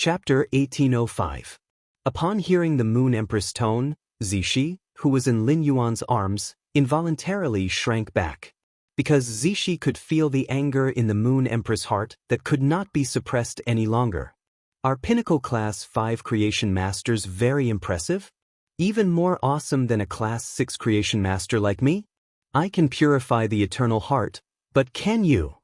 Chapter 1805. Upon hearing the Moon Empress tone, Zixi, who was in Lin Yuan's arms, involuntarily shrank back. Because Zixi could feel the anger in the Moon Empress' heart that could not be suppressed any longer. Are Pinnacle Class 5 Creation Masters very impressive? Even more awesome than a Class 6 Creation Master like me? I can purify the eternal heart, but can you?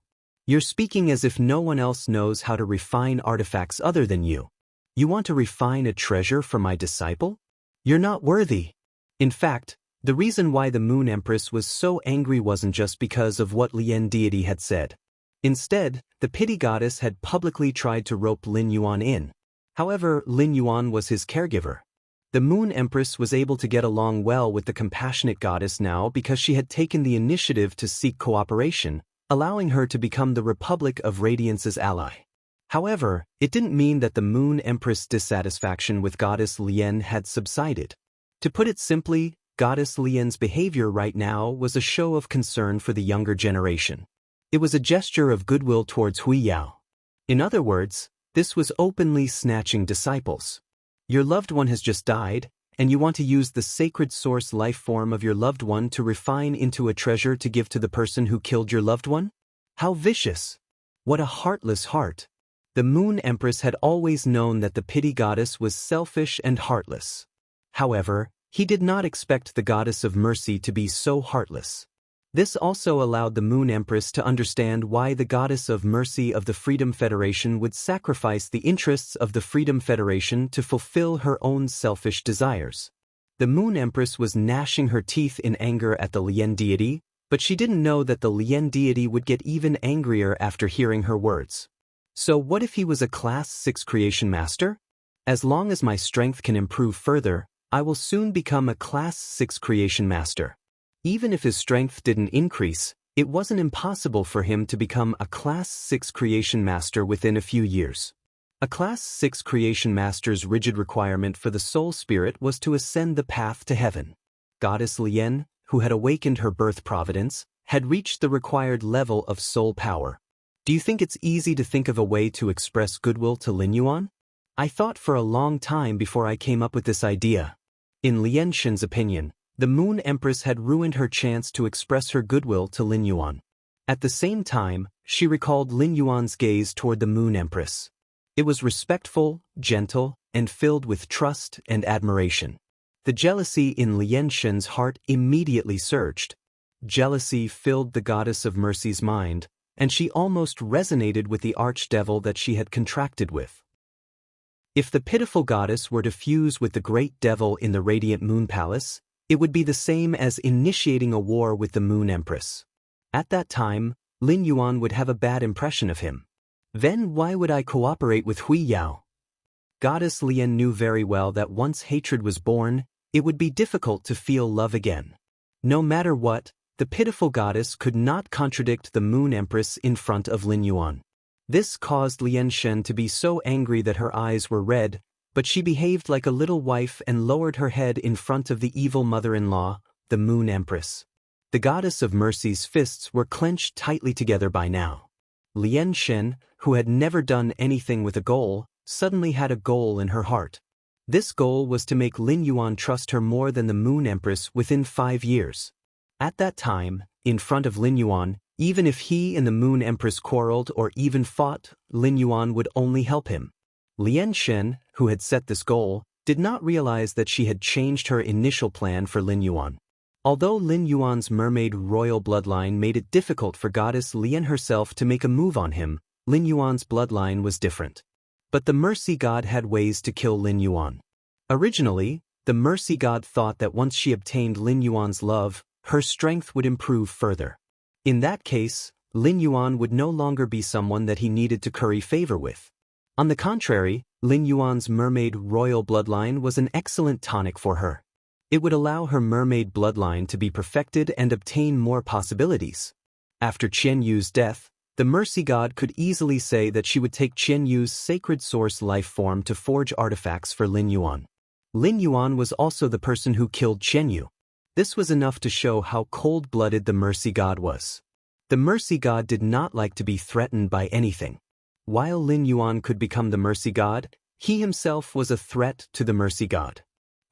You're speaking as if no one else knows how to refine artifacts other than you. You want to refine a treasure for my disciple? You're not worthy. In fact, the reason why the Moon Empress was so angry wasn't just because of what Lien deity had said. Instead, the pity goddess had publicly tried to rope Lin Yuan in. However, Lin Yuan was his caregiver. The Moon Empress was able to get along well with the compassionate goddess now because she had taken the initiative to seek cooperation, allowing her to become the Republic of Radiance's ally. However, it didn't mean that the Moon Empress' dissatisfaction with Goddess Lien had subsided. To put it simply, Goddess Lien's behavior right now was a show of concern for the younger generation. It was a gesture of goodwill towards Hui Yao. In other words, this was openly snatching disciples. Your loved one has just died, and you want to use the sacred source life form of your loved one to refine into a treasure to give to the person who killed your loved one? How vicious! What a heartless heart! The Moon Empress had always known that the pity goddess was selfish and heartless. However, he did not expect the goddess of mercy to be so heartless. This also allowed the Moon Empress to understand why the goddess of mercy of the Freedom Federation would sacrifice the interests of the Freedom Federation to fulfill her own selfish desires. The Moon Empress was gnashing her teeth in anger at the Lien deity, but she didn't know that the Lien deity would get even angrier after hearing her words. So what if he was a Class 6 Creation Master? As long as my strength can improve further, I will soon become a Class 6 Creation Master. Even if his strength didn't increase, it wasn't impossible for him to become a Class 6 Creation Master within a few years. A Class 6 Creation Master's rigid requirement for the soul spirit was to ascend the path to heaven. Goddess Lien, who had awakened her birth providence, had reached the required level of soul power. Do you think it's easy to think of a way to express goodwill to Lin Yuan? I thought for a long time before I came up with this idea. In Lien Shen's opinion, the Moon Empress had ruined her chance to express her goodwill to Lin Yuan. At the same time, she recalled Lin Yuan's gaze toward the Moon Empress. It was respectful, gentle, and filled with trust and admiration. The jealousy in Lien Shen's heart immediately surged. Jealousy filled the goddess of mercy's mind, and she almost resonated with the archdevil that she had contracted with. If the pitiful goddess were to fuse with the great devil in the Radiant Moon Palace, it would be the same as initiating a war with the Moon Empress. At that time, Lin Yuan would have a bad impression of him. Then why would I cooperate with Hui Yao? Goddess Lien knew very well that once hatred was born, it would be difficult to feel love again. No matter what, the pitiful goddess could not contradict the Moon Empress in front of Lin Yuan. This caused Lien Shen to be so angry that her eyes were red, but she behaved like a little wife and lowered her head in front of the evil mother-in-law, the Moon Empress. The goddess of mercy's fists were clenched tightly together by now. Lien Shen, who had never done anything with a goal, suddenly had a goal in her heart. This goal was to make Lin Yuan trust her more than the Moon Empress within 5 years. At that time, in front of Lin Yuan, even if he and the Moon Empress quarreled or even fought, Lin Yuan would only help him. Lien Shen, who had set this goal, did not realize that she had changed her initial plan for Lin Yuan. Although Lin Yuan's mermaid royal bloodline made it difficult for Goddess Lien herself to make a move on him, Lin Yuan's bloodline was different. But the Mercy God had ways to kill Lin Yuan. Originally, the Mercy God thought that once she obtained Lin Yuan's love, her strength would improve further. In that case, Lin Yuan would no longer be someone that he needed to curry favor with. On the contrary, Lin Yuan's mermaid royal bloodline was an excellent tonic for her. It would allow her mermaid bloodline to be perfected and obtain more possibilities. After Qian Yu's death, the Mercy God could easily say that she would take Qian Yu's sacred source life form to forge artifacts for Lin Yuan. Lin Yuan was also the person who killed Qian Yu. This was enough to show how cold-blooded the Mercy God was. The Mercy God did not like to be threatened by anything. While Lin Yuan could become the Mercy God, He himself was a threat to the mercy god.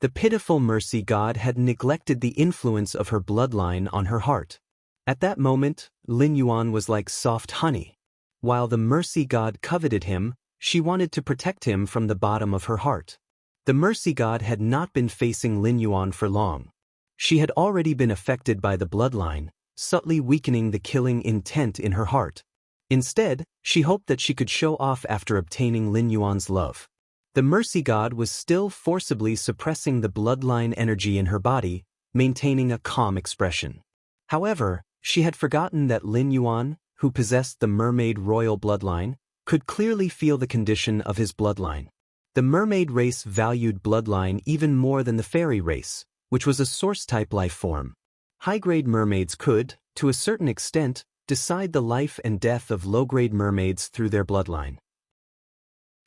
The pitiful mercy god had neglected the influence of her bloodline on her heart. At that moment, Lin Yuan was like soft honey. While the mercy god coveted him, she wanted to protect him from the bottom of her heart. The mercy god had not been facing Lin Yuan for long. She had already been affected by the bloodline, subtly weakening the killing intent in her heart. Instead, she hoped that she could show off after obtaining Lin Yuan's love. The mercy god was still forcibly suppressing the bloodline energy in her body, maintaining a calm expression. However, she had forgotten that Lin Yuan, who possessed the mermaid royal bloodline, could clearly feel the condition of his bloodline. The mermaid race valued bloodline even more than the fairy race, which was a source-type life form. High-grade mermaids could, to a certain extent, decide the life and death of low-grade mermaids through their bloodline.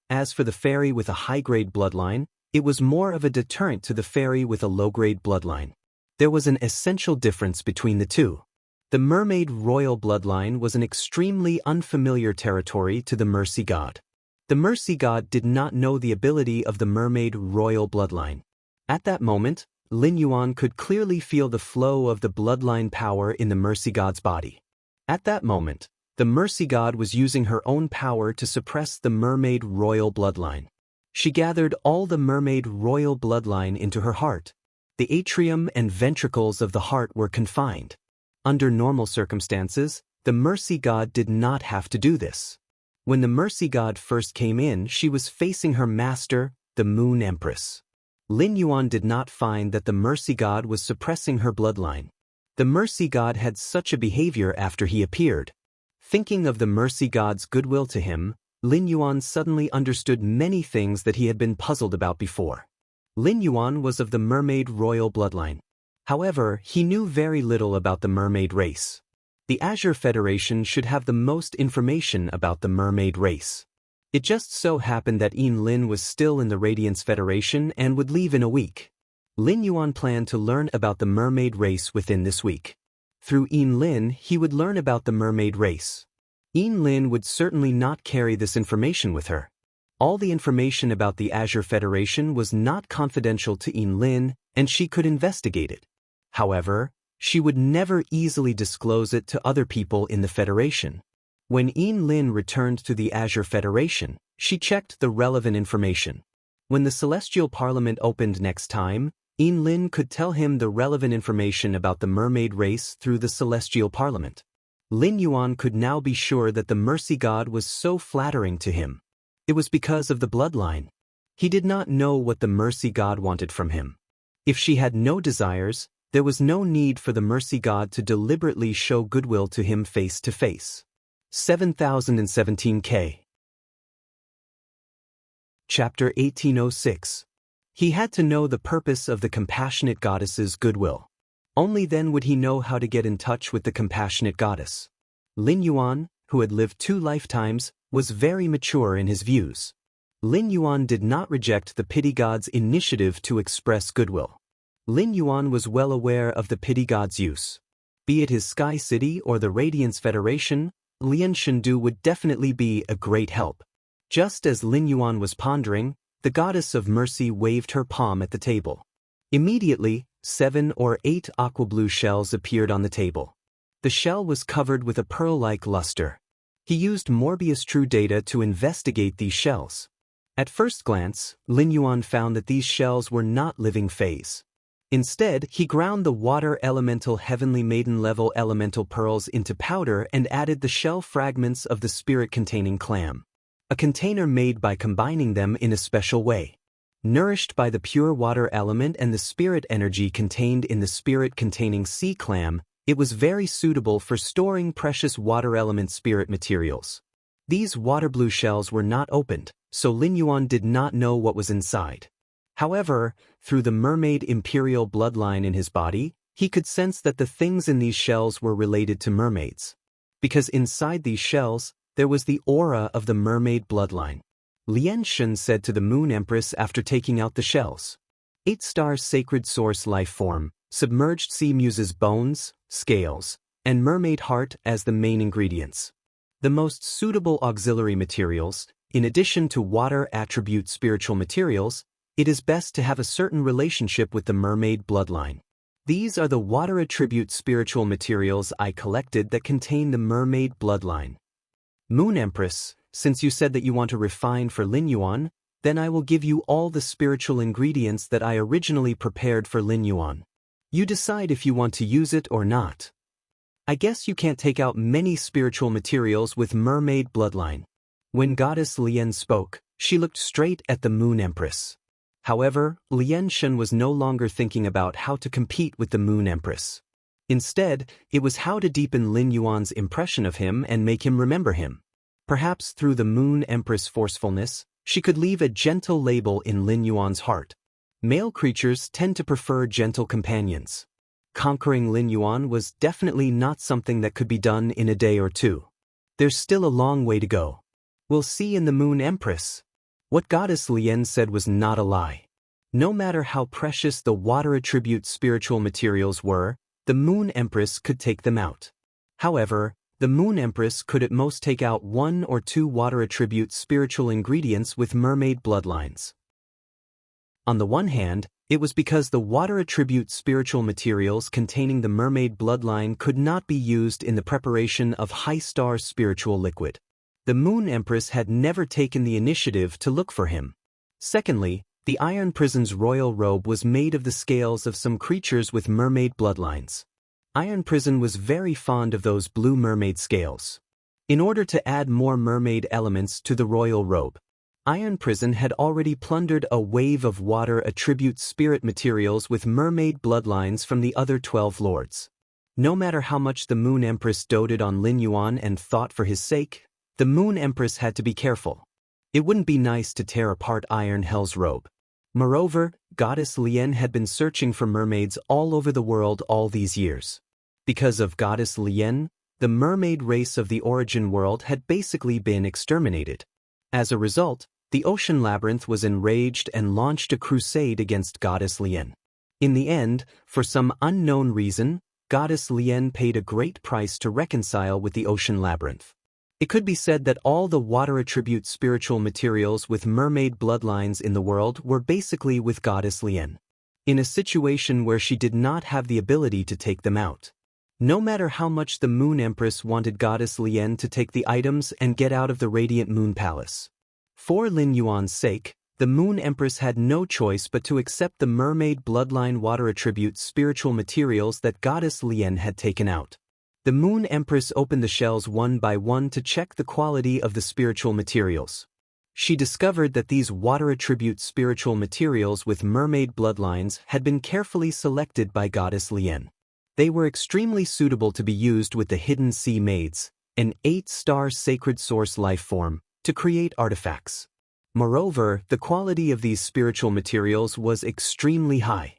As for the fairy with a high-grade bloodline, it was more of a deterrent to the fairy with a low-grade bloodline. There was an essential difference between the two. The mermaid royal bloodline was an extremely unfamiliar territory to the mercy god. The mercy god did not know the ability of the mermaid royal bloodline. At that moment, Lin Yuan could clearly feel the flow of the bloodline power in the mercy god's body. At that moment, the mercy god was using her own power to suppress the mermaid royal bloodline. She gathered all the mermaid royal bloodline into her heart. The atrium and ventricles of the heart were confined. Under normal circumstances, the mercy god did not have to do this. When the mercy god first came in, she was facing her master, the Moon Empress. Lin Yuan did not find that the mercy god was suppressing her bloodline. The mercy god had such a behavior after he appeared. Thinking of the mercy god's goodwill to him, Lin Yuan suddenly understood many things that he had been puzzled about before. Lin Yuan was of the mermaid royal bloodline. However, he knew very little about the mermaid race. The Azure Federation should have the most information about the mermaid race. It just so happened that Lin was still in the Radiance Federation and would leave in a week. Lin Yuan planned to learn about the mermaid race within this week. Through Lin, he would learn about the mermaid race. Lin would certainly not carry this information with her. All the information about the Azure Federation was not confidential to Lin, and she could investigate it. However, she would never easily disclose it to other people in the Federation. When Lin returned to the Azure Federation, she checked the relevant information. When the Celestial Parliament opened next time, Lin could tell him the relevant information about the mermaid race through the Celestial Parliament. Lin Yuan could now be sure that the mercy god was so flattering to him. It was because of the bloodline. He did not know what the mercy god wanted from him. If she had no desires, there was no need for the mercy god to deliberately show goodwill to him face to face. 7017K. Chapter 1806. He had to know the purpose of the compassionate goddess's goodwill. Only then would he know how to get in touch with the compassionate goddess. Lin Yuan, who had lived 2 lifetimes, was very mature in his views. Lin Yuan did not reject the pity god's initiative to express goodwill. Lin Yuan was well aware of the pity god's use. Be it his Sky City or the Radiance Federation, Lian Shendu would definitely be a great help. Just as Lin Yuan was pondering, the goddess of mercy waved her palm at the table. Immediately, 7 or 8 aqua blue shells appeared on the table. The shell was covered with a pearl-like luster. He used Morbius True Data to investigate these shells. At first glance, Lin Yuan found that these shells were not living phase. Instead, he ground the water elemental heavenly maiden level elemental pearls into powder and added the shell fragments of the spirit-containing clam. A container made by combining them in a special way. Nourished by the pure water element and the spirit energy contained in the spirit-containing sea clam, it was very suitable for storing precious water element spirit materials. These water blue shells were not opened, so Lin Yuan did not know what was inside. However, through the mermaid imperial bloodline in his body, he could sense that the things in these shells were related to mermaids. Because inside these shells, there was the aura of the mermaid bloodline. Lian Shen said to the Moon Empress after taking out the shells. 8-star sacred source life form, submerged sea muse's bones, scales, and mermaid heart as the main ingredients. The most suitable auxiliary materials, In addition to water attribute spiritual materials, it is best to have a certain relationship with the mermaid bloodline. These are the water attribute spiritual materials I collected that contain the mermaid bloodline. Moon Empress, since you said that you want to refine for Lin Yuan, then I will give you all the spiritual ingredients that I originally prepared for Lin Yuan. You decide if you want to use it or not. I guess you can't take out many spiritual materials with mermaid bloodline. When Goddess Lian spoke, she looked straight at the Moon Empress. However, Lian Shen was no longer thinking about how to compete with the Moon Empress. Instead, it was how to deepen Lin Yuan's impression of him and make him remember him. Perhaps through the Moon Empress' forcefulness, she could leave a gentle label in Lin Yuan's heart. Male creatures tend to prefer gentle companions. Conquering Lin Yuan was definitely not something that could be done in a day or two. There's still a long way to go. We'll see in the Moon Empress. What Goddess Lian said was not a lie. No matter how precious the water attribute spiritual materials were, the Moon Empress could take them out. However, the Moon Empress could at most take out 1 or 2 water attribute spiritual ingredients with mermaid bloodlines. On the one hand, it was because the water attribute spiritual materials containing the mermaid bloodline could not be used in the preparation of high star spiritual liquid. The Moon Empress had never taken the initiative to look for him. Secondly, the Iron Prison's royal robe was made of the scales of some creatures with mermaid bloodlines. Iron Prison was very fond of those blue mermaid scales. In order to add more mermaid elements to the royal robe, Iron Prison had already plundered a wave of water attribute spirit materials with mermaid bloodlines from the other 12 lords. No matter how much the Moon Empress doted on Lin Yuan and thought for his sake, the Moon Empress had to be careful. It wouldn't be nice to tear apart Iron Hell's robe. Moreover, Goddess Lian had been searching for mermaids all over the world all these years. Because of Goddess Lian, the mermaid race of the origin world had basically been exterminated. As a result, the Ocean Labyrinth was enraged and launched a crusade against Goddess Lian. In the end, for some unknown reason, Goddess Lian paid a great price to reconcile with the Ocean Labyrinth. It could be said that all the water attribute spiritual materials with mermaid bloodlines in the world were basically with Goddess Lian, in a situation where she did not have the ability to take them out. No matter how much the Moon Empress wanted Goddess Lian to take the items and get out of the Radiant Moon Palace. For Lin Yuan's sake, the Moon Empress had no choice but to accept the mermaid bloodline water attribute spiritual materials that Goddess Lian had taken out. The Moon Empress opened the shells one by one to check the quality of the spiritual materials. She discovered that these water attribute spiritual materials with mermaid bloodlines had been carefully selected by Goddess Lian. They were extremely suitable to be used with the Hidden Sea Maids, an 8-star sacred source life form, to create artifacts. Moreover, the quality of these spiritual materials was extremely high.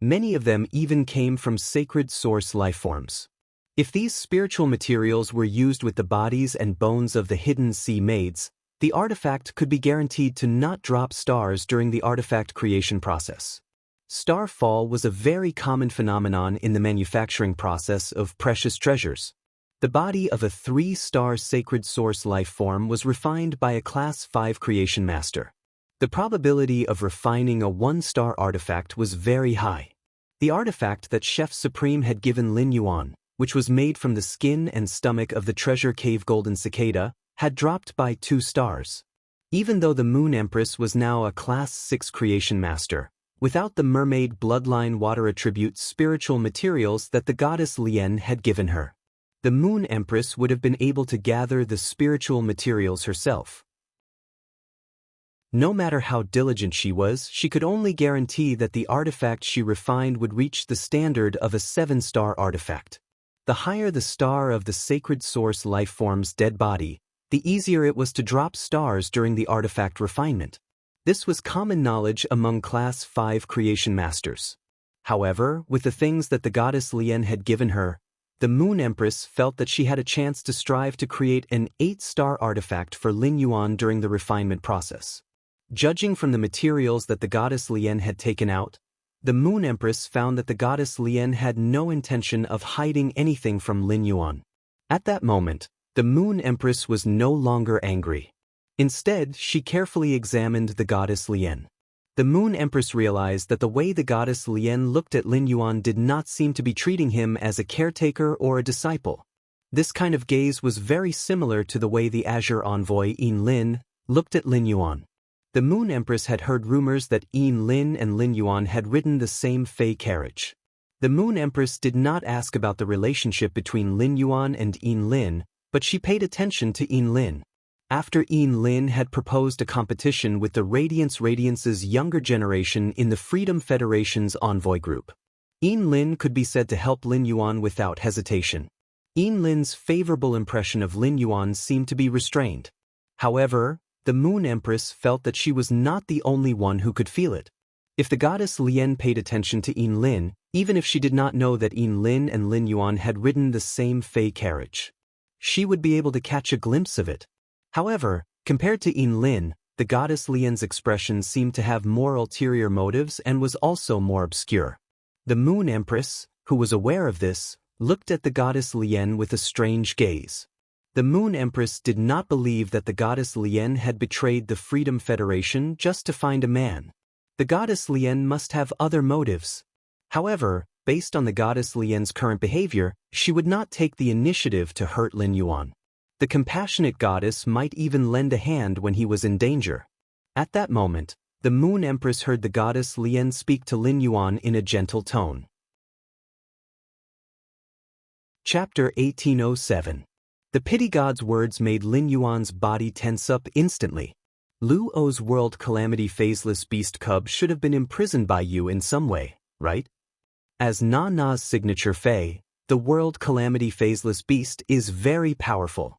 Many of them even came from sacred source life forms. If these spiritual materials were used with the bodies and bones of the Hidden Sea Maids, the artifact could be guaranteed to not drop stars during the artifact creation process. Starfall was a very common phenomenon in the manufacturing process of precious treasures. The body of a 3-star sacred source life form was refined by a Class 5 creation master. The probability of refining a 1-star artifact was very high. The artifact that Chef Supreme had given Lin Yuan, which was made from the skin and stomach of the treasure cave golden cicada, had dropped by 2 stars. Even though the Moon Empress was now a Class 6 creation master, without the mermaid bloodline water attribute spiritual materials that the Goddess Lian had given her, the Moon Empress would have been able to gather the spiritual materials herself. No matter how diligent she was, she could only guarantee that the artifact she refined would reach the standard of a 7-star artifact. The higher the star of the sacred source life form's dead body, the easier it was to drop stars during the artifact refinement. This was common knowledge among Class 5 creation masters. However, with the things that the Goddess Lian had given her, the Moon Empress felt that she had a chance to strive to create an 8-star artifact for Lin Yuan during the refinement process. Judging from the materials that the Goddess Lian had taken out, the Moon Empress found that the Goddess Lian had no intention of hiding anything from Lin Yuan. At that moment, the Moon Empress was no longer angry. Instead, she carefully examined the goddess Lien. The Moon Empress realized that the way the goddess Lien looked at Lin Yuan did not seem to be treating him as a caretaker or a disciple. This kind of gaze was very similar to the way the Azure envoy Yin Lin looked at Lin Yuan. The Moon Empress had heard rumors that Yin Lin and Lin Yuan had ridden the same Fey carriage. The Moon Empress did not ask about the relationship between Lin Yuan and Yin Lin, but she paid attention to Yin Lin. After Yin Lin had proposed a competition with the Radiance's younger generation in the Freedom Federation's envoy group. Yin Lin could be said to help Lin Yuan without hesitation. Yin Lin's favorable impression of Lin Yuan seemed to be restrained. However, the Moon Empress felt that she was not the only one who could feel it. If the goddess Lien paid attention to Yin Lin, even if she did not know that Yin Lin and Lin Yuan had ridden the same Fey carriage, she would be able to catch a glimpse of it. However, compared to Yin Lin, the goddess Lien's expression seemed to have more ulterior motives and was also more obscure. The Moon Empress, who was aware of this, looked at the goddess Lien with a strange gaze. The Moon Empress did not believe that the goddess Lien had betrayed the Freedom Federation just to find a man. The goddess Lien must have other motives. However, based on the goddess Lien's current behavior, she would not take the initiative to hurt Lin Yuan. The compassionate goddess might even lend a hand when he was in danger. At that moment, the Moon Empress heard the goddess Lien speak to Lin Yuan in a gentle tone. Chapter 1807. The pity god's words made Lin Yuan's body tense up instantly. Lu O's world calamity phaseless beast cub should have been imprisoned by you in some way, right? As Na Na's signature Fey, the world calamity phaseless beast is very powerful.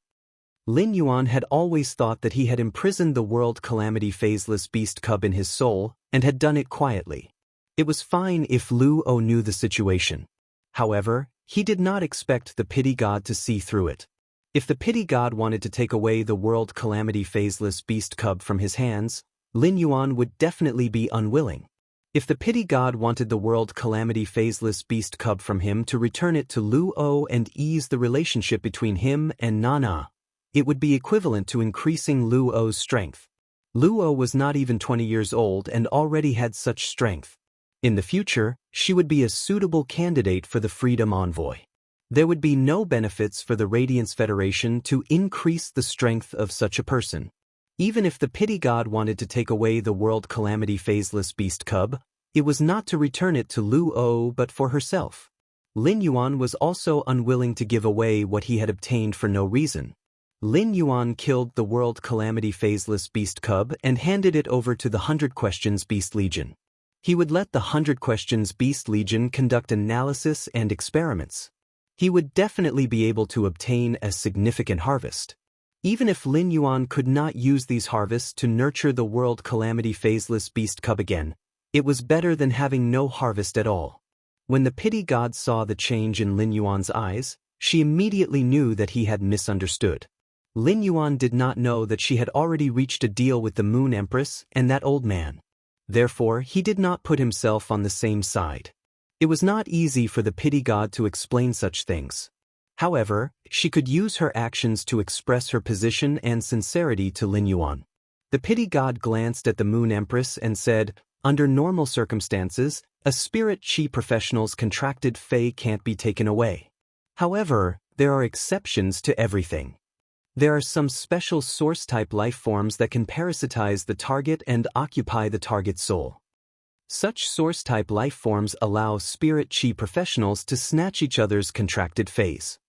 Lin Yuan had always thought that he had imprisoned the world calamity phaseless beast cub in his soul, and had done it quietly. It was fine if Lu O knew the situation. However, he did not expect the pity god to see through it. If the pity god wanted to take away the world calamity phaseless beast cub from his hands, Lin Yuan would definitely be unwilling. If the pity god wanted the world calamity phaseless beast cub from him to return it to Lu O and ease the relationship between him and Nana, it would be equivalent to increasing Lu O's strength. Lu O was not even 20 years old and already had such strength. In the future, she would be a suitable candidate for the Freedom Envoy. There would be no benefits for the Radiance Federation to increase the strength of such a person. Even if the pity god wanted to take away the world calamity phaseless beast cub, it was not to return it to Lu O but for herself. Lin Yuan was also unwilling to give away what he had obtained for no reason. Lin Yuan killed the world calamity phaseless beast cub and handed it over to the 100 Questions Beast Legion. He would let the 100 Questions Beast Legion conduct analysis and experiments. He would definitely be able to obtain a significant harvest. Even if Lin Yuan could not use these harvests to nurture the world calamity phaseless beast cub again, it was better than having no harvest at all. When the pity god saw the change in Lin Yuan's eyes, she immediately knew that he had misunderstood. Lin Yuan did not know that she had already reached a deal with the Moon Empress and that old man. Therefore, he did not put himself on the same side. It was not easy for the pity god to explain such things. However, she could use her actions to express her position and sincerity to Lin Yuan. The pity god glanced at the Moon Empress and said, "Under normal circumstances, a spirit chi professional's contracted Fey can't be taken away. However, there are exceptions to everything. There are some special source-type life forms that can parasitize the target and occupy the target's soul. Such source-type life forms allow spirit chi professionals to snatch each other's contracted Feys."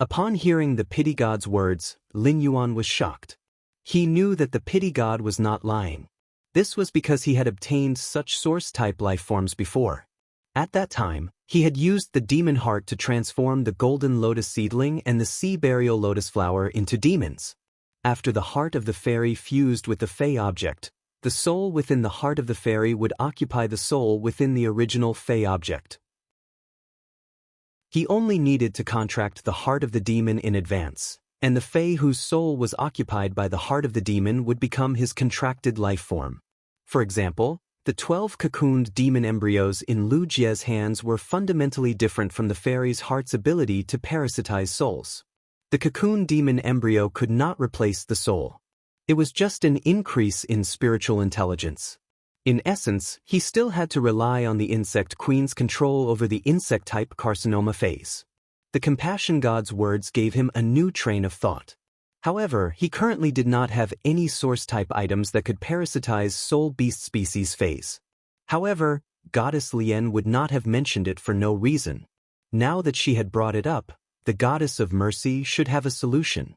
Upon hearing the pity god's words, Lin Yuan was shocked. He knew that the pity god was not lying. This was because he had obtained such source-type life forms before. At that time, he had used the demon heart to transform the golden lotus seedling and the sea burial lotus flower into demons. After the heart of the fairy fused with the Fey object, the soul within the heart of the fairy would occupy the soul within the original Fey object. He only needed to contract the heart of the demon in advance, and the Fey whose soul was occupied by the heart of the demon would become his contracted life form. For example, the 12 cocooned demon embryos in Lu Jie's hands were fundamentally different from the fairy's heart's ability to parasitize souls. The cocoon demon embryo could not replace the soul. It was just an increase in spiritual intelligence. In essence, he still had to rely on the insect queen's control over the insect-type carcinoma phase. The compassion god's words gave him a new train of thought. However, he currently did not have any source-type items that could parasitize soul beast species phase. However, Goddess Lien would not have mentioned it for no reason. Now that she had brought it up, the Goddess of Mercy should have a solution.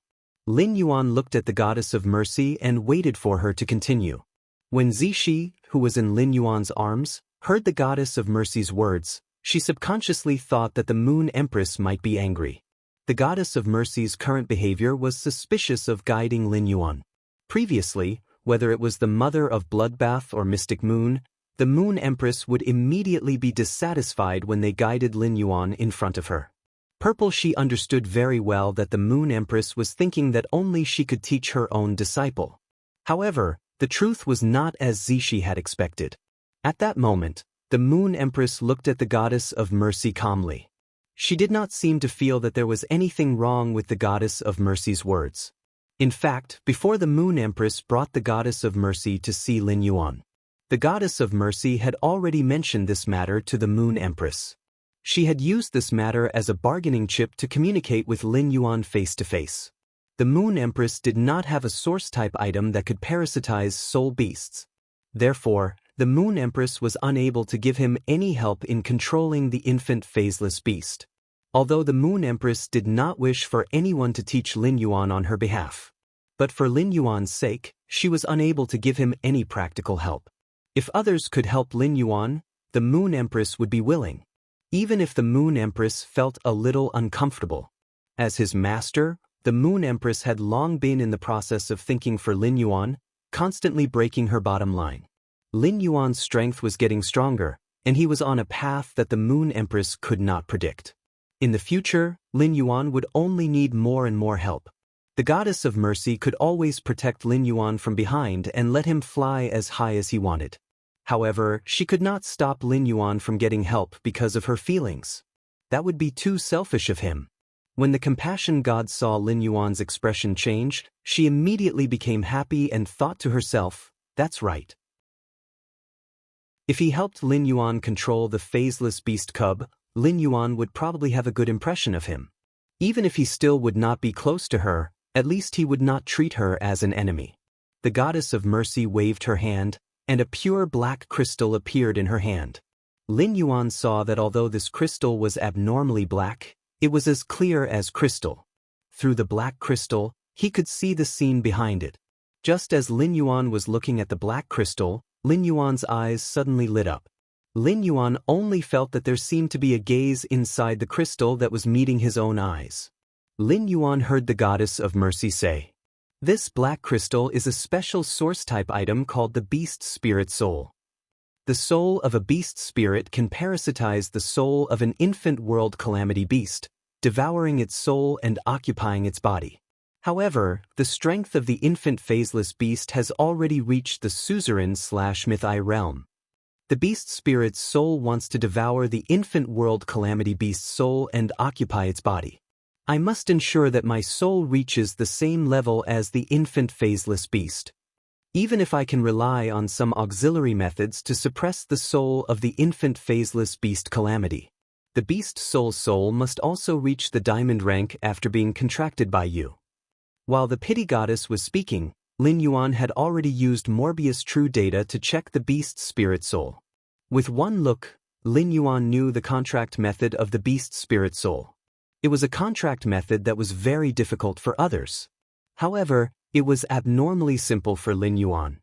Lin Yuan looked at the Goddess of Mercy and waited for her to continue. When Zixi, who was in Lin Yuan's arms, heard the Goddess of Mercy's words, she subconsciously thought that the Moon Empress might be angry. The Goddess of Mercy's current behavior was suspicious of guiding Lin Yuan. Previously, whether it was the Mother of Bloodbath or Mystic Moon, the Moon Empress would immediately be dissatisfied when they guided Lin Yuan in front of her. Purple she understood very well that the Moon Empress was thinking that only she could teach her own disciple. However, the truth was not as Zixi had expected. At that moment, the Moon Empress looked at the Goddess of Mercy calmly. She did not seem to feel that there was anything wrong with the Goddess of Mercy's words. In fact, before the Moon Empress brought the Goddess of Mercy to see Lin Yuan, the Goddess of Mercy had already mentioned this matter to the Moon Empress. She had used this matter as a bargaining chip to communicate with Lin Yuan face to face. The Moon Empress did not have a source-type item that could parasitize soul beasts. Therefore, the Moon Empress was unable to give him any help in controlling the infant phaseless beast. Although the Moon Empress did not wish for anyone to teach Lin Yuan on her behalf. But for Lin Yuan's sake, she was unable to give him any practical help. If others could help Lin Yuan, the Moon Empress would be willing. Even if the Moon Empress felt a little uncomfortable. As his master, the Moon Empress had long been in the process of thinking for Lin Yuan, constantly breaking her bottom line. Lin Yuan's strength was getting stronger, and he was on a path that the Moon Empress could not predict. In the future, Lin Yuan would only need more and more help. The Goddess of Mercy could always protect Lin Yuan from behind and let him fly as high as he wanted. However, she could not stop Lin Yuan from getting help because of her feelings. That would be too selfish of him. When the compassion god saw Lin Yuan's expression change, she immediately became happy and thought to herself, "That's right. If he helped Lin Yuan control the phaseless beast cub, Lin Yuan would probably have a good impression of him. Even if he still would not be close to her, at least he would not treat her as an enemy." The Goddess of Mercy waved her hand, and a pure black crystal appeared in her hand. Lin Yuan saw that although this crystal was abnormally black, it was as clear as crystal. Through the black crystal, he could see the scene behind it. Just as Lin Yuan was looking at the black crystal, Lin Yuan's eyes suddenly lit up. Lin Yuan only felt that there seemed to be a gaze inside the crystal that was meeting his own eyes. Lin Yuan heard the Goddess of Mercy say, "This black crystal is a special source-type item called the Beast Spirit Soul. The soul of a beast spirit can parasitize the soul of an infant world calamity beast, devouring its soul and occupying its body. However, the strength of the infant phaseless beast has already reached the suzerain/mythi realm. The beast spirit's soul wants to devour the infant world calamity beast's soul and occupy its body. I must ensure that my soul reaches the same level as the infant phaseless beast. Even if I can rely on some auxiliary methods to suppress the soul of the infant phaseless beast calamity. The beast soul must also reach the diamond rank after being contracted by you." While the pity goddess was speaking, Lin Yuan had already used Morbius True Data to check the beast spirit soul. With one look, Lin Yuan knew the contract method of the beast spirit soul. It was a contract method that was very difficult for others. However, it was abnormally simple for Lin Yuan.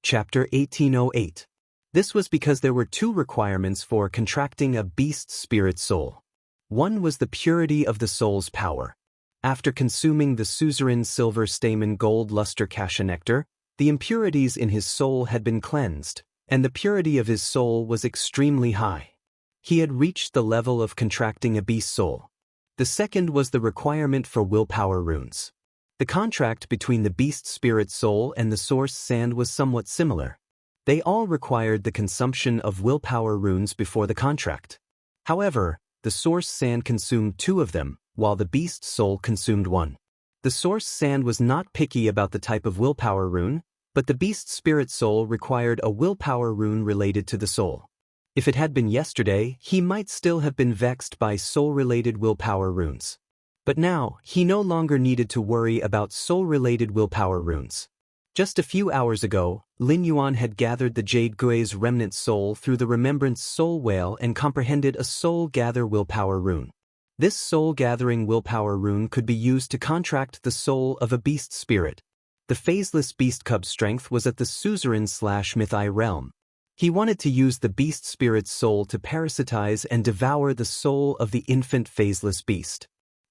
Chapter 1808. This was because there were two requirements for contracting a beast spirit soul. One was the purity of the soul's power. After consuming the suzerain silver stamen gold luster cassia nectar, the impurities in his soul had been cleansed, and the purity of his soul was extremely high. He had reached the level of contracting a beast soul. The second was the requirement for willpower runes. The contract between the beast spirit soul and the source sand was somewhat similar. They all required the consumption of willpower runes before the contract. However, the source sand consumed 2 of them, while the beast soul consumed 1. The source sand was not picky about the type of willpower rune, but the beast spirit soul required a willpower rune related to the soul. If it had been yesterday, he might still have been vexed by soul-related willpower runes. But now, he no longer needed to worry about soul-related willpower runes. Just a few hours ago, Lin Yuan had gathered the Jade Gui's remnant soul through the Remembrance Soul Whale and comprehended a Soul Gather willpower rune. This soul-gathering willpower rune could be used to contract the soul of a beast spirit. The phaseless beast cub strength was at the suzerain/mythi realm. He wanted to use the beast spirit's soul to parasitize and devour the soul of the infant phaseless beast.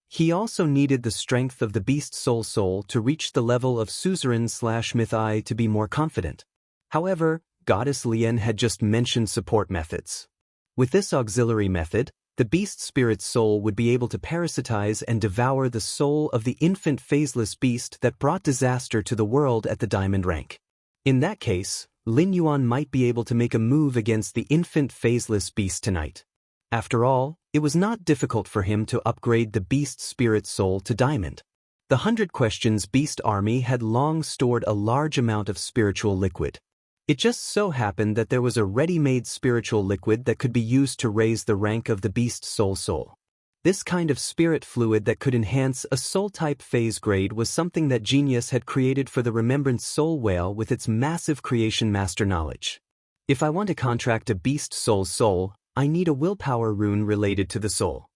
He also needed the strength of the beast soul to reach the level of suzerain/mythi to be more confident. However, Goddess Lien had just mentioned support methods. With this auxiliary method, the beast spirit's soul would be able to parasitize and devour the soul of the infant phaseless beast that brought disaster to the world at the diamond rank. In that case, Lin Yuan might be able to make a move against the infant phaseless beast tonight. After all, it was not difficult for him to upgrade the beast spirit's soul to diamond. The 100 Questions Beast Army had long stored a large amount of spiritual liquid. It just so happened that there was a ready-made spiritual liquid that could be used to raise the rank of the beast soul. This kind of spirit fluid that could enhance a soul-type phase grade was something that Genius had created for the Remembrance Soul Whale with its massive creation master knowledge. If I want to contract a beast soul, I need a willpower rune related to the soul.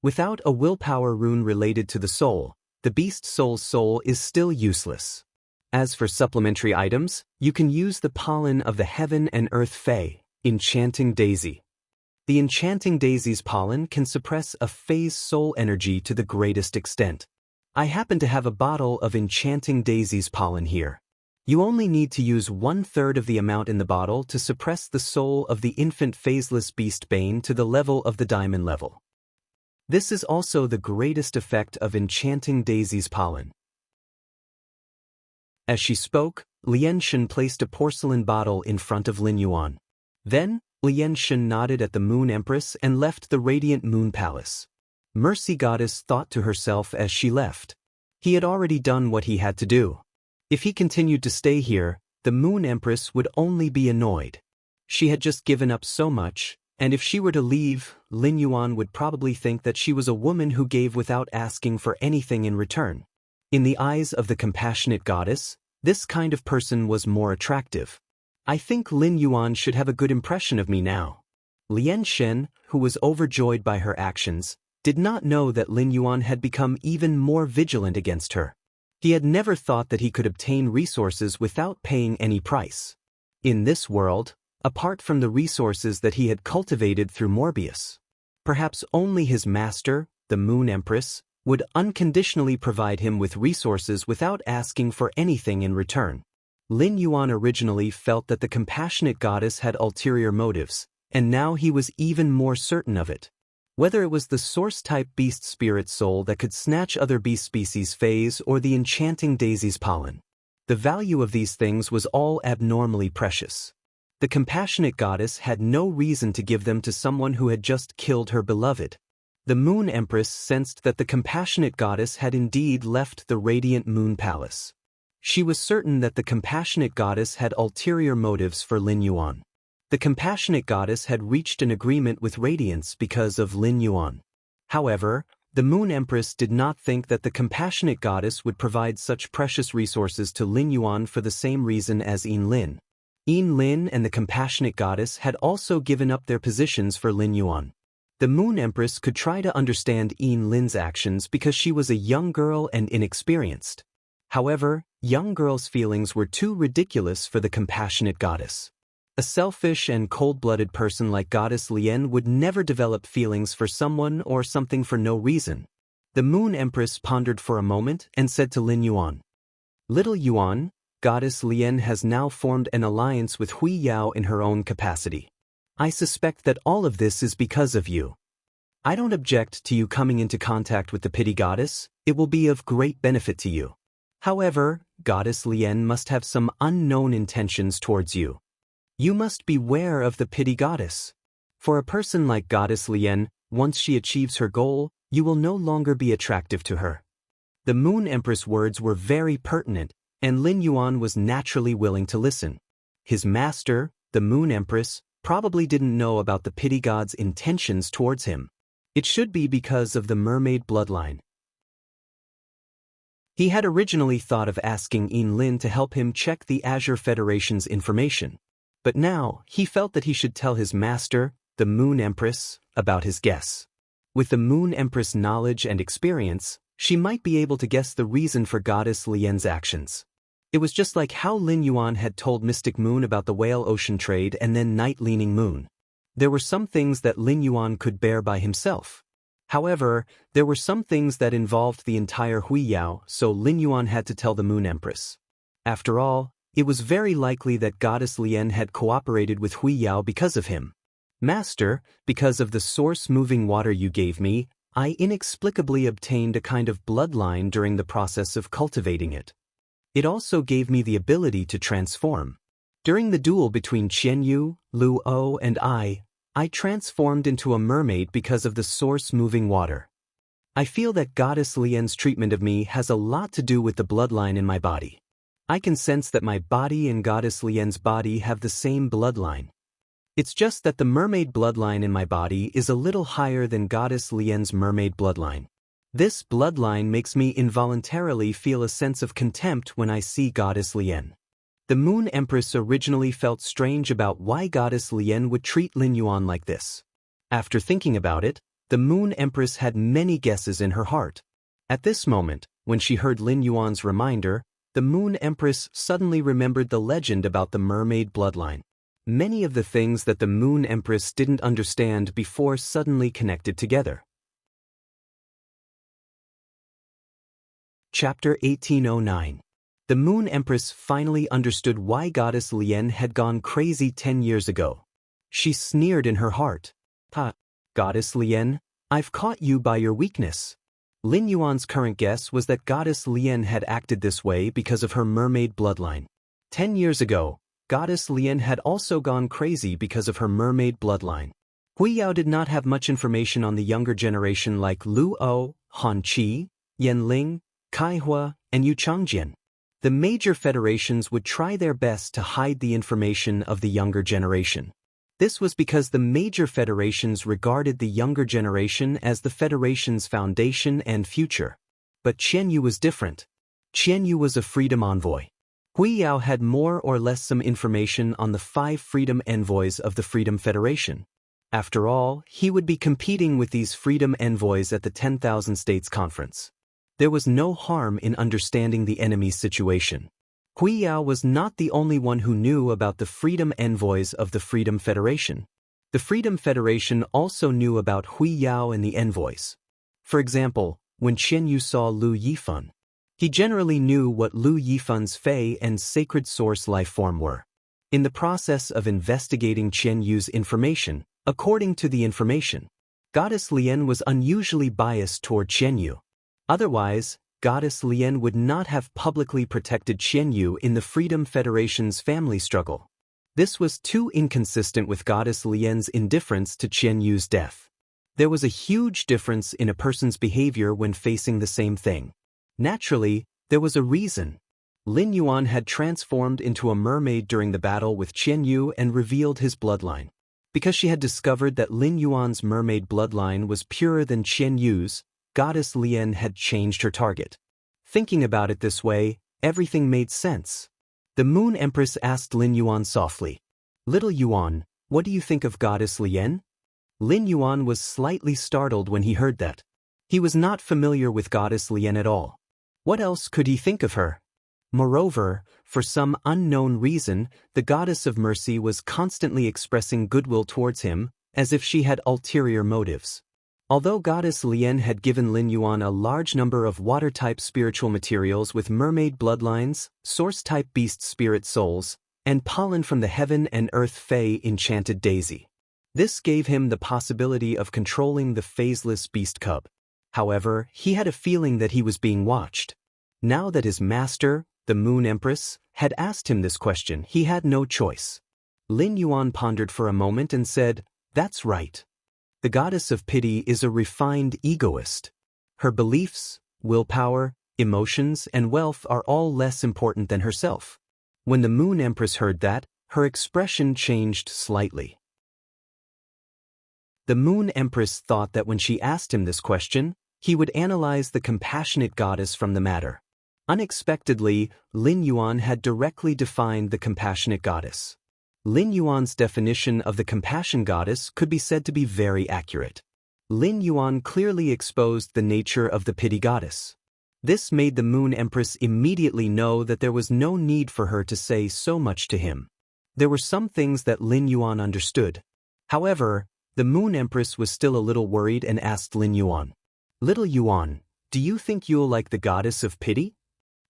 Without a willpower rune related to the soul, the beast soul is still useless. As for supplementary items, you can use the pollen of the Heaven and Earth Fae, Enchanting Daisy. The Enchanting Daisy's pollen can suppress a phase soul energy to the greatest extent. I happen to have a bottle of Enchanting Daisy's pollen here. You only need to use 1/3 of the amount in the bottle to suppress the soul of the infant phaseless beast Bane to the level of the diamond level. This is also the greatest effect of Enchanting Daisy's pollen. As she spoke, Lien Shen placed a porcelain bottle in front of Lin Yuan. Then, Lien Shen nodded at the Moon Empress and left the radiant Moon Palace. Mercy Goddess thought to herself as she left. He had already done what he had to do. If he continued to stay here, the Moon Empress would only be annoyed. She had just given up so much, and if she were to leave, Lin Yuan would probably think that she was a woman who gave without asking for anything in return. In the eyes of the compassionate goddess, this kind of person was more attractive. I think Lin Yuan should have a good impression of me now. Lien Shen, who was overjoyed by her actions, did not know that Lin Yuan had become even more vigilant against her. He had never thought that he could obtain resources without paying any price. In this world, apart from the resources that he had cultivated through Morbius, perhaps only his master, the Moon Empress, would unconditionally provide him with resources without asking for anything in return. Lin Yuan originally felt that the compassionate goddess had ulterior motives, and now he was even more certain of it. Whether it was the source-type beast spirit soul that could snatch other beast species phase or the Enchanting Daisy's pollen, the value of these things was all abnormally precious. The compassionate goddess had no reason to give them to someone who had just killed her beloved. The Moon Empress sensed that the compassionate goddess had indeed left the radiant Moon Palace. She was certain that the compassionate goddess had ulterior motives for Lin Yuan. The compassionate goddess had reached an agreement with Radiance because of Lin Yuan. However, the Moon Empress did not think that the compassionate goddess would provide such precious resources to Lin Yuan for the same reason as Yin Lin. Yin Lin and the compassionate goddess had also given up their positions for Lin Yuan. The Moon Empress could try to understand Yin Lin's actions because she was a young girl and inexperienced. However, young girls' feelings were too ridiculous for the compassionate goddess. A selfish and cold-blooded person like Goddess Lien would never develop feelings for someone or something for no reason. The Moon Empress pondered for a moment and said to Lin Yuan, "Little Yuan, Goddess Lien has now formed an alliance with Hui Yao in her own capacity. I suspect that all of this is because of you. I don't object to you coming into contact with the Pity Goddess. It will be of great benefit to you. However, Goddess Lien must have some unknown intentions towards you. You must beware of the Pity Goddess. For a person like Goddess Lien, once she achieves her goal, you will no longer be attractive to her." The Moon Empress' words were very pertinent, and Lin Yuan was naturally willing to listen. His master, the Moon Empress, probably didn't know about the pity god's intentions towards him. It should be because of the mermaid bloodline. He had originally thought of asking Lin to help him check the Azure Federation's information. But now, he felt that he should tell his master, the Moon Empress, about his guess. With the Moon Empress' knowledge and experience, she might be able to guess the reason for Goddess Lien's actions. It was just like how Lin Yuan had told Mystic Moon about the whale ocean trade and then night-leaning moon. There were some things that Lin Yuan could bear by himself. However, there were some things that involved the entire Huiyao, so Lin Yuan had to tell the Moon Empress. After all, it was very likely that Goddess Lien had cooperated with Huiyao because of him. Master, because of the source moving water you gave me, I inexplicably obtained a kind of bloodline during the process of cultivating it. It also gave me the ability to transform. During the duel between Qianyu, Lu O, and I transformed into a mermaid because of the source moving water. I feel that Goddess Lien's treatment of me has a lot to do with the bloodline in my body. I can sense that my body and Goddess Lien's body have the same bloodline. It's just that the mermaid bloodline in my body is a little higher than Goddess Lien's mermaid bloodline. This bloodline makes me involuntarily feel a sense of contempt when I see Goddess Lien. The Moon Empress originally felt strange about why Goddess Lien would treat Lin Yuan like this. After thinking about it, the Moon Empress had many guesses in her heart. At this moment, when she heard Lin Yuan's reminder, the Moon Empress suddenly remembered the legend about the mermaid bloodline. Many of the things that the Moon Empress didn't understand before suddenly connected together. Chapter 1809. The Moon Empress finally understood why Goddess Lien had gone crazy 10 years ago. She sneered in her heart. Goddess Lien, I've caught you by your weakness. Lin Yuan's current guess was that Goddess Lien had acted this way because of her mermaid bloodline. 10 years ago, Goddess Lien had also gone crazy because of her mermaid bloodline. Huiyao did not have much information on the younger generation like Lu O, Han Qi, Yan Ling, Kai Hua, and Yu Changjian. The major federations would try their best to hide the information of the younger generation. This was because the major federations regarded the younger generation as the federation's foundation and future. But Qianyu was different. Qianyu was a freedom envoy. Huiyao had more or less some information on the 5 freedom envoys of the Freedom Federation. After all, he would be competing with these freedom envoys at the 10,000 States Conference. There was no harm in understanding the enemy's situation. Huiyao was not the only one who knew about the freedom envoys of the Freedom Federation. The Freedom Federation also knew about Huiyao and the envoys. For example, when Qianyu saw Lu Yifan, he generally knew what Lu Yifan's Fei and Sacred Source life form were. In the process of investigating Qianyu's information, according to the information, Goddess Lien was unusually biased toward Qianyu. Otherwise, Goddess Lien would not have publicly protected Qianyu in the Freedom Federation's family struggle. This was too inconsistent with Goddess Lien's indifference to Qianyu's death. There was a huge difference in a person's behavior when facing the same thing. Naturally, there was a reason. Lin Yuan had transformed into a mermaid during the battle with Qianyu and revealed his bloodline. Because she had discovered that Lin Yuan's mermaid bloodline was purer than Qianyu's, Goddess Lien had changed her target. Thinking about it this way, everything made sense. The Moon Empress asked Lin Yuan softly, "Little Yuan, what do you think of Goddess Lien?" Lin Yuan was slightly startled when he heard that. He was not familiar with Goddess Lien at all. What else could he think of her? Moreover, for some unknown reason, the Goddess of Mercy was constantly expressing goodwill towards him, as if she had ulterior motives. Although Goddess Lien had given Lin Yuan a large number of water-type spiritual materials with mermaid bloodlines, source-type beast spirit souls, and pollen from the heaven and earth Fey enchanted daisy, this gave him the possibility of controlling the phaseless beast cub. However, he had a feeling that he was being watched. Now that his master, the Moon Empress, had asked him this question, he had no choice. Lin Yuan pondered for a moment and said, "That's right. The goddess of pity is a refined egoist. Her beliefs, willpower, emotions, and wealth are all less important than herself. When the Moon Empress heard that, her expression changed slightly. The Moon Empress thought that when she asked him this question, he would analyze the compassionate goddess from the matter. Unexpectedly, Lin Yuan had directly defined the compassionate goddess. Lin Yuan's definition of the compassion goddess could be said to be very accurate. Lin Yuan clearly exposed the nature of the pity goddess. This made the Moon Empress immediately know that there was no need for her to say so much to him. There were some things that Lin Yuan understood. However, the Moon Empress was still a little worried and asked Lin Yuan, "Little Yuan, do you think you'll like the goddess of pity?"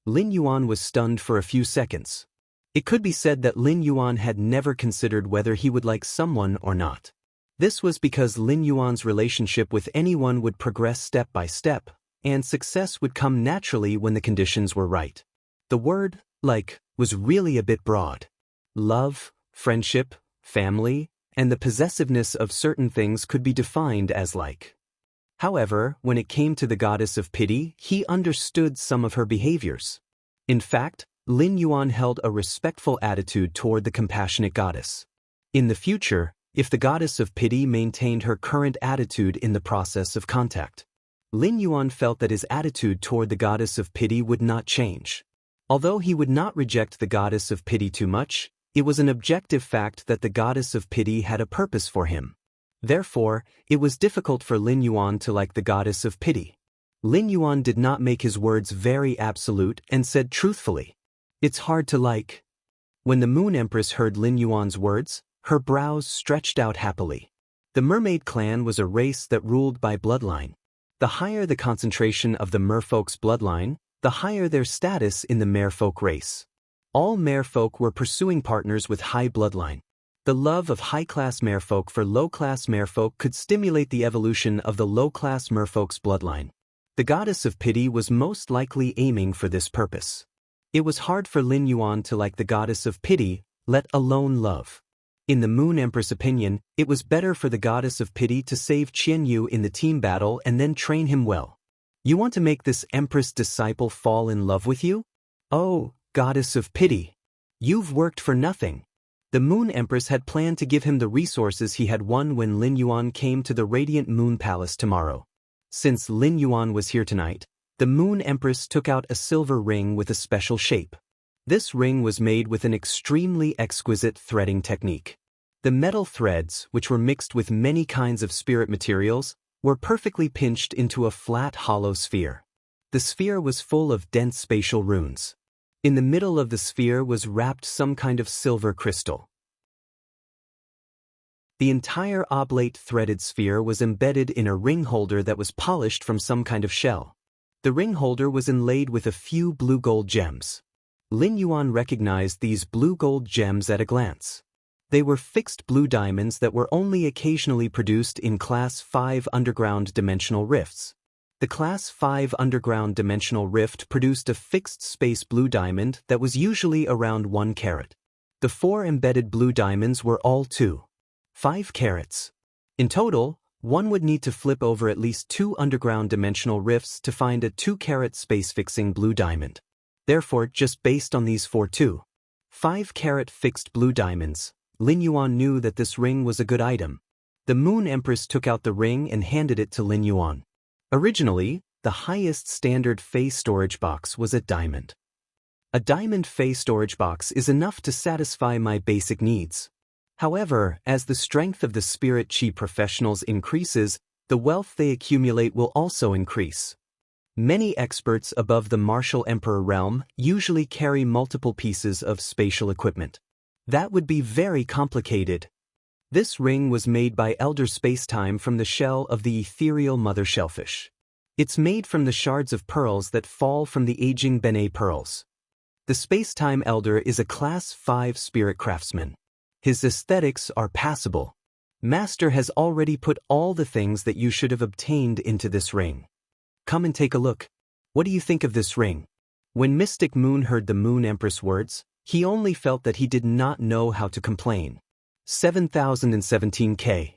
Lin Yuan was stunned for a few seconds. It could be said that Lin Yuan had never considered whether he would like someone or not. This was because Lin Yuan's relationship with anyone would progress step by step, and success would come naturally when the conditions were right. The word, like, was really a bit broad. Love, friendship, family, and the possessiveness of certain things could be defined as like. However, when it came to the goddess of pity, he understood some of her behaviors. In fact, Lin Yuan held a respectful attitude toward the compassionate goddess. In the future, if the goddess of pity maintained her current attitude in the process of contact, Lin Yuan felt that his attitude toward the goddess of pity would not change. Although he would not reject the goddess of pity too much, it was an objective fact that the goddess of pity had a purpose for him. Therefore, it was difficult for Lin Yuan to like the goddess of pity. Lin Yuan did not make his words very absolute and said truthfully, "It's hard to like." When the Moon Empress heard Lin Yuan's words, her brows stretched out happily. The mermaid clan was a race that ruled by bloodline. The higher the concentration of the merfolk's bloodline, the higher their status in the merfolk race. All merfolk were pursuing partners with high bloodline. The love of high-class merfolk for low-class merfolk could stimulate the evolution of the low-class merfolk's bloodline. The goddess of pity was most likely aiming for this purpose. It was hard for Lin Yuan to like the goddess of pity, let alone love. In the Moon Empress' opinion, it was better for the goddess of pity to save Qian Yu in the team battle and then train him well. You want to make this Empress disciple fall in love with you? Oh, goddess of pity. You've worked for nothing. The Moon Empress had planned to give him the resources he had won when Lin Yuan came to the Radiant Moon Palace tomorrow. Since Lin Yuan was here tonight, the Moon Empress took out a silver ring with a special shape. This ring was made with an extremely exquisite threading technique. The metal threads, which were mixed with many kinds of spirit materials, were perfectly pinched into a flat hollow sphere. The sphere was full of dense spatial runes. In the middle of the sphere was wrapped some kind of silver crystal. The entire oblate threaded sphere was embedded in a ring holder that was polished from some kind of shell. The ring holder was inlaid with a few blue gold gems. Lin Yuan recognized these blue gold gems at a glance. They were fixed blue diamonds that were only occasionally produced in Class 5 underground dimensional rifts. The Class 5 underground dimensional rift produced a fixed space blue diamond that was usually around 1 carat. The 4 embedded blue diamonds were all 2.5 carats. In total, one would need to flip over at least 2 underground dimensional rifts to find a 2-carat space-fixing blue diamond. Therefore, just based on these 4 2.5-carat fixed blue diamonds, Lin Yuan knew that this ring was a good item. The Moon Empress took out the ring and handed it to Lin Yuan. Originally, the highest standard Fey storage box was a diamond. A diamond Fey storage box is enough to satisfy my basic needs. However, as the strength of the spirit chi professionals increases, the wealth they accumulate will also increase. Many experts above the martial emperor realm usually carry multiple pieces of spatial equipment. That would be very complicated. This ring was made by Elder Spacetime from the shell of the ethereal mother shellfish. It's made from the shards of pearls that fall from the aging Bene pearls. The Spacetime Elder is a Class 5 spirit craftsman. His aesthetics are passable. Master has already put all the things that you should have obtained into this ring. Come and take a look. What do you think of this ring? When Mystic Moon heard the Moon Empress words, he only felt that he did not know how to complain. 7017K.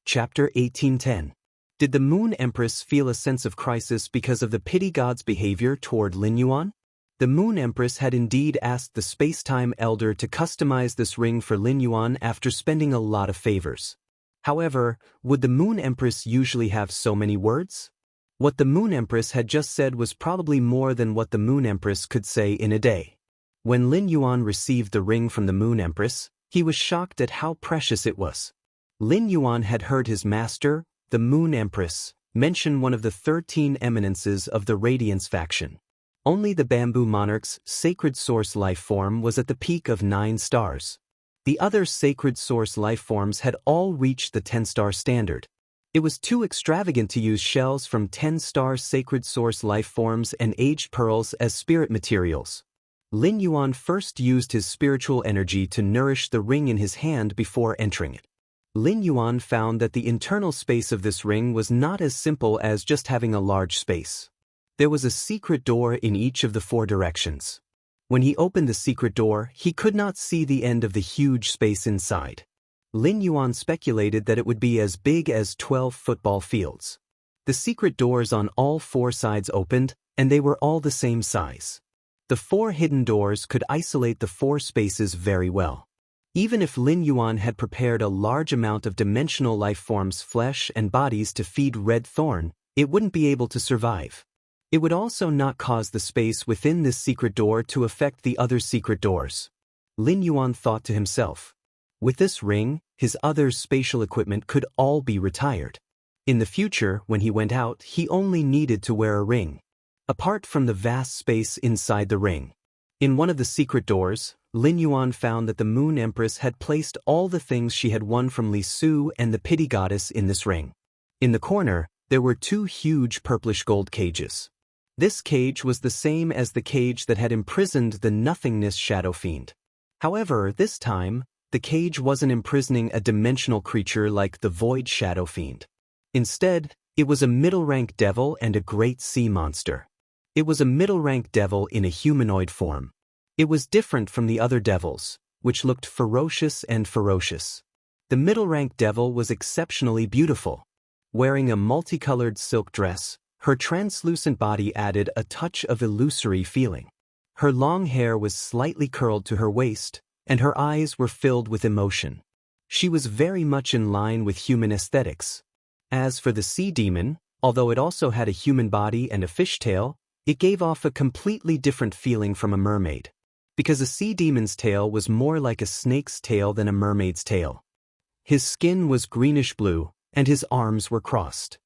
Chapter 1810. Did the Moon Empress feel a sense of crisis because of the pity god's behavior toward Lin Yuan? The Moon Empress had indeed asked the space-time elder to customize this ring for Lin Yuan after spending a lot of favors. However, would the Moon Empress usually have so many words? What the Moon Empress had just said was probably more than what the Moon Empress could say in a day. When Lin Yuan received the ring from the Moon Empress, he was shocked at how precious it was. Lin Yuan had heard his master, the Moon Empress, mention one of the 13 eminences of the Radiance faction. Only the Bamboo Monarch's sacred source life form was at the peak of 9 stars. The other sacred source life forms had all reached the 10-star standard. It was too extravagant to use shells from 10-star sacred source life forms and aged pearls as spirit materials. Lin Yuan first used his spiritual energy to nourish the ring in his hand before entering it. Lin Yuan found that the internal space of this ring was not as simple as just having a large space. There was a secret door in each of the 4 directions. When he opened the secret door, he could not see the end of the huge space inside. Lin Yuan speculated that it would be as big as 12 football fields. The secret doors on all 4 sides opened, and they were all the same size. The 4 hidden doors could isolate the 4 spaces very well. Even if Lin Yuan had prepared a large amount of dimensional life forms, flesh and bodies to feed Red Thorn, it wouldn't be able to survive. It would also not cause the space within this secret door to affect the other secret doors. Lin Yuan thought to himself. With this ring, his other spatial equipment could all be retired. In the future, when he went out, he only needed to wear a ring. Apart from the vast space inside the ring. In one of the secret doors, Lin Yuan found that the Moon Empress had placed all the things she had won from Li Su and the Pity Goddess in this ring. In the corner, there were 2 huge purplish gold cages. This cage was the same as the cage that had imprisoned the Nothingness Shadow Fiend. However, this time, the cage wasn't imprisoning a dimensional creature like the Void Shadow Fiend. Instead, it was a middle-rank devil and a great sea monster. It was a middle-rank devil in a humanoid form. It was different from the other devils, which looked ferocious and ferocious. The middle-rank devil was exceptionally beautiful. Wearing a multicolored silk dress, her translucent body added a touch of illusory feeling. Her long hair was slightly curled to her waist, and her eyes were filled with emotion. She was very much in line with human aesthetics. As for the sea demon, although it also had a human body and a fishtail, it gave off a completely different feeling from a mermaid. Because a sea demon's tail was more like a snake's tail than a mermaid's tail. His skin was greenish-blue, and his arms were crossed.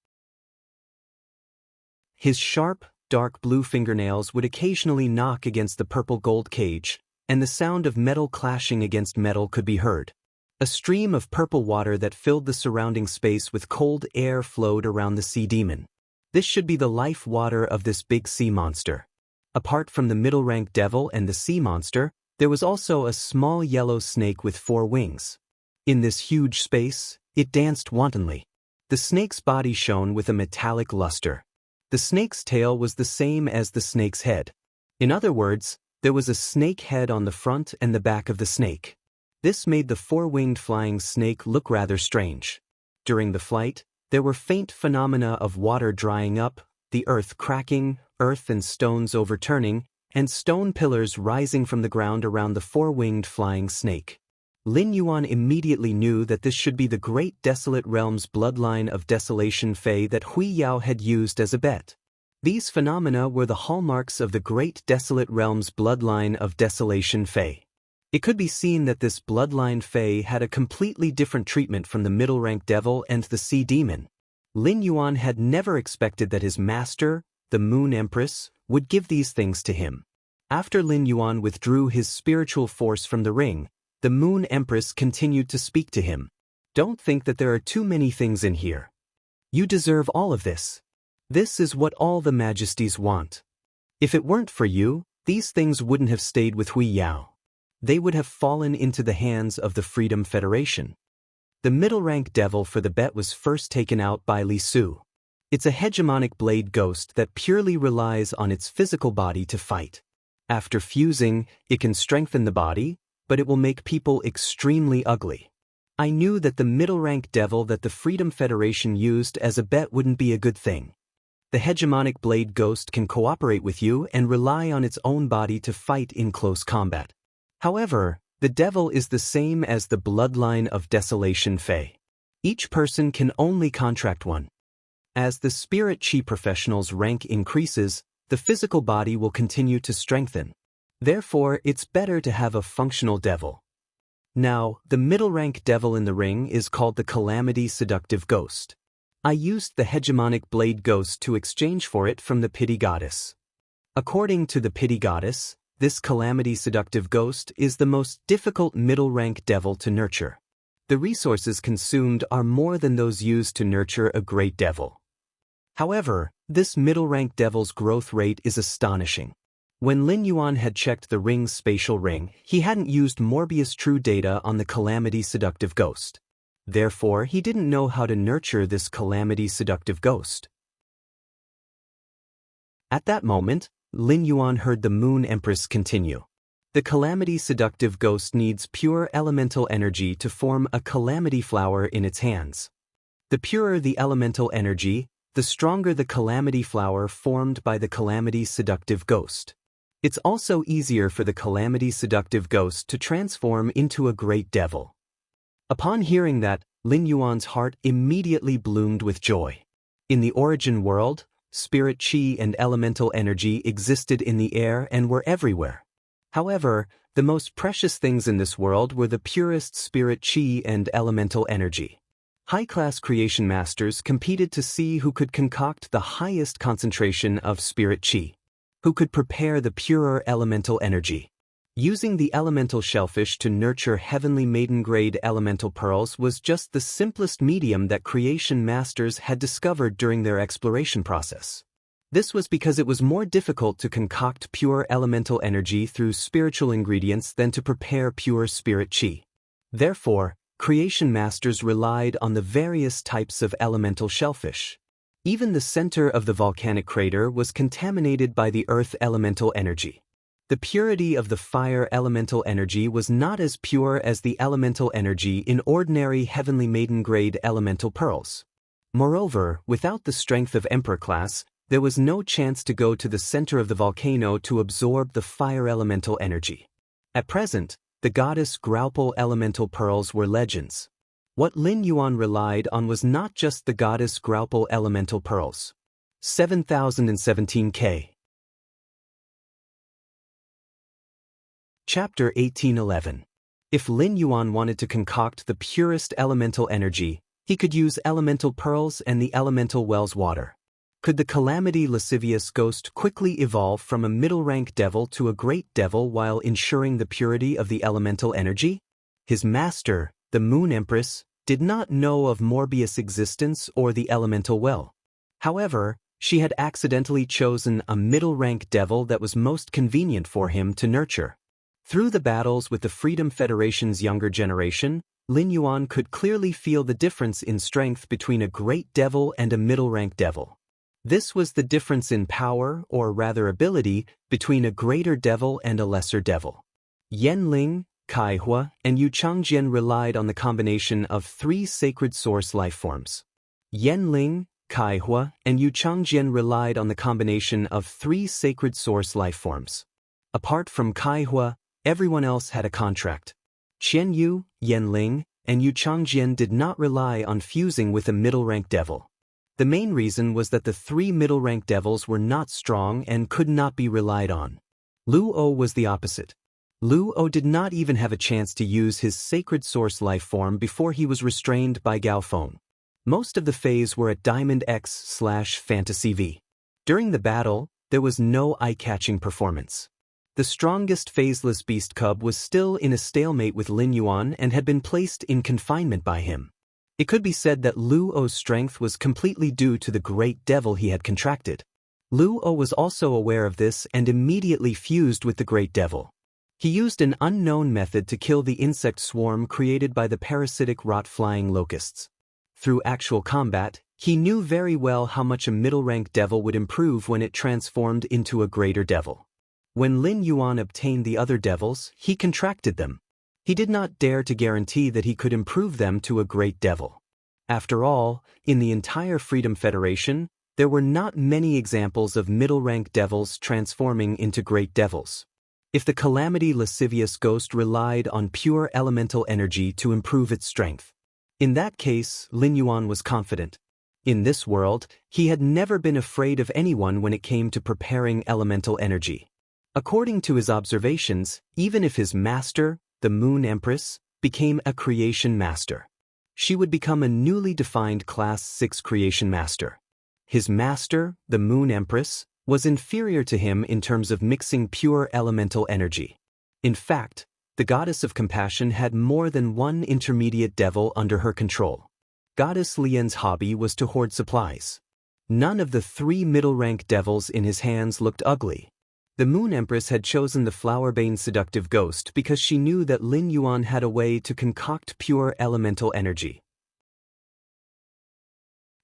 His sharp, dark blue fingernails would occasionally knock against the purple gold cage, and the sound of metal clashing against metal could be heard. A stream of purple water that filled the surrounding space with cold air flowed around the sea demon. This should be the life water of this big sea monster. Apart from the middle-rank devil and the sea monster, there was also a small yellow snake with 4 wings. In this huge space, it danced wantonly. The snake's body shone with a metallic luster. The snake's tail was the same as the snake's head. In other words, there was a snake head on the front and the back of the snake. This made the 4-winged flying snake look rather strange. During the flight, there were faint phenomena of water drying up, the earth cracking, earth and stones overturning, and stone pillars rising from the ground around the 4-winged flying snake. Lin Yuan immediately knew that this should be the Great Desolate Realm's bloodline of Desolation Fey that Hui Yao had used as a bet. These phenomena were the hallmarks of the Great Desolate Realm's bloodline of Desolation Fey. It could be seen that this bloodline Fey had a completely different treatment from the middle-rank devil and the sea demon. Lin Yuan had never expected that his master, the Moon Empress, would give these things to him. After Lin Yuan withdrew his spiritual force from the ring, the Moon Empress continued to speak to him. Don't think that there are too many things in here. You deserve all of this. This is what all the majesties want. If it weren't for you, these things wouldn't have stayed with Hui Yao. They would have fallen into the hands of the Freedom Federation. The middle-rank devil for the bet was first taken out by Li Su. It's a hegemonic blade ghost that purely relies on its physical body to fight. After fusing, it can strengthen the body, but it will make people extremely ugly. I knew that the middle-rank devil that the Freedom Federation used as a bet wouldn't be a good thing. The hegemonic blade ghost can cooperate with you and rely on its own body to fight in close combat. However, the devil is the same as the bloodline of Desolation Fae. Each person can only contract one. As the spirit chi professional's rank increases, the physical body will continue to strengthen. Therefore, it's better to have a functional devil. Now, the middle-rank devil in the ring is called the Calamity Seductive Ghost. I used the hegemonic blade ghost to exchange for it from the Pity Goddess. According to the Pity Goddess, this Calamity Seductive Ghost is the most difficult middle-rank devil to nurture. The resources consumed are more than those used to nurture a great devil. However, this middle-rank devil's growth rate is astonishing. When Lin Yuan had checked the ring's spatial ring, he hadn't used Morbius true data on the Calamity Seductive Ghost. Therefore, he didn't know how to nurture this Calamity Seductive Ghost. At that moment, Lin Yuan heard the Moon Empress continue. The Calamity Seductive Ghost needs pure elemental energy to form a calamity flower in its hands. The purer the elemental energy, the stronger the calamity flower formed by the Calamity Seductive Ghost. It's also easier for the Calamity Seductive Ghost to transform into a great devil. Upon hearing that, Lin Yuan's heart immediately bloomed with joy. In the origin world, spirit chi and elemental energy existed in the air and were everywhere. However, the most precious things in this world were the purest spirit chi and elemental energy. High-class creation masters competed to see who could concoct the highest concentration of spirit chi, who could prepare the purer elemental energy. Using the elemental shellfish to nurture heavenly maiden-grade elemental pearls was just the simplest medium that creation masters had discovered during their exploration process. This was because it was more difficult to concoct pure elemental energy through spiritual ingredients than to prepare pure spirit chi. Therefore, creation masters relied on the various types of elemental shellfish. Even the center of the volcanic crater was contaminated by the earth elemental energy. The purity of the fire elemental energy was not as pure as the elemental energy in ordinary heavenly maiden-grade elemental pearls. Moreover, without the strength of Emperor class, there was no chance to go to the center of the volcano to absorb the fire elemental energy. At present, the goddess Graupel elemental pearls were legends. What Lin Yuan relied on was not just the goddess Graupel elemental pearls. 7017K. Chapter 1811. If Lin Yuan wanted to concoct the purest elemental energy, he could use elemental pearls and the elemental well's water. Could the Calamity Lascivious Ghost quickly evolve from a middle-rank devil to a great devil while ensuring the purity of the elemental energy? His master, the Moon Empress, did not know of Morbius' existence or the elemental well. However, she had accidentally chosen a middle-rank devil that was most convenient for him to nurture. Through the battles with the Freedom Federation's younger generation, Lin Yuan could clearly feel the difference in strength between a great devil and a middle-rank devil. This was the difference in power, or rather ability, between a greater devil and a lesser devil. Yanling, Kaihua, and Yuchangjian relied on the combination of three sacred source lifeforms. Yanling, Kaihua, and Yuchangjian relied on the combination of three sacred source lifeforms. Apart from Kaihua, everyone else had a contract. Qianyu, Yanling, and Yuchangjian did not rely on fusing with a middle-rank devil. The main reason was that the three middle-rank devils were not strong and could not be relied on. Luo was the opposite. Luo did not even have a chance to use his sacred source life form before he was restrained by Gaofeng. Most of the Fays were at Diamond X/Fantasy V. During the battle, there was no eye-catching performance. The strongest phaseless beast cub was still in a stalemate with Lin Yuan and had been placed in confinement by him. It could be said that Luo's strength was completely due to the great devil he had contracted. Luo was also aware of this and immediately fused with the great devil. He used an unknown method to kill the insect swarm created by the parasitic rot-flying locusts. Through actual combat, he knew very well how much a middle-rank devil would improve when it transformed into a greater devil. When Lin Yuan obtained the other devils, he contracted them. He did not dare to guarantee that he could improve them to a great devil. After all, in the entire Freedom Federation, there were not many examples of middle-rank devils transforming into great devils. If the Calamity Lascivious Ghost relied on pure elemental energy to improve its strength, in that case, Lin Yuan was confident. In this world, he had never been afraid of anyone when it came to preparing elemental energy. According to his observations, even if his master, the Moon Empress, became a creation master, she would become a newly defined Class 6 creation master. His master, the Moon Empress, was inferior to him in terms of mixing pure elemental energy. In fact, the Goddess of Compassion had more than one intermediate devil under her control. Goddess Lian's hobby was to hoard supplies. None of the 3 middle-rank devils in his hands looked ugly. The Moon Empress had chosen the Flowerbane Seductive Ghost because she knew that Lin Yuan had a way to concoct pure elemental energy.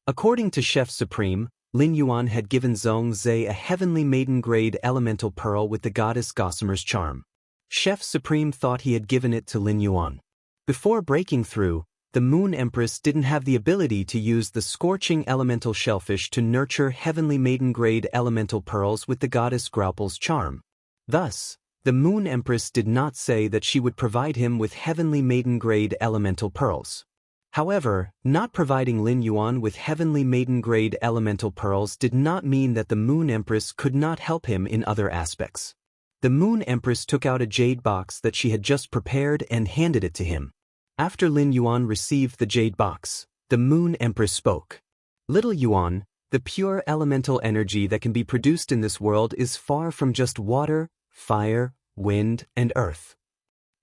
According to Chef Supreme, Lin Yuan had given Zhong Zhe a heavenly maiden-grade elemental pearl with the goddess Gossamer's charm. Chef Supreme thought he had given it to Lin Yuan. Before breaking through, the Moon Empress didn't have the ability to use the scorching elemental shellfish to nurture heavenly maiden-grade elemental pearls with the goddess Graupel's charm. Thus, the Moon Empress did not say that she would provide him with heavenly maiden-grade elemental pearls. However, not providing Lin Yuan with heavenly maiden-grade elemental pearls did not mean that the Moon Empress could not help him in other aspects. The Moon Empress took out a jade box that she had just prepared and handed it to him. After Lin Yuan received the jade box, the Moon Empress spoke. "Little Yuan, the pure elemental energy that can be produced in this world is far from just water, fire, wind, and earth.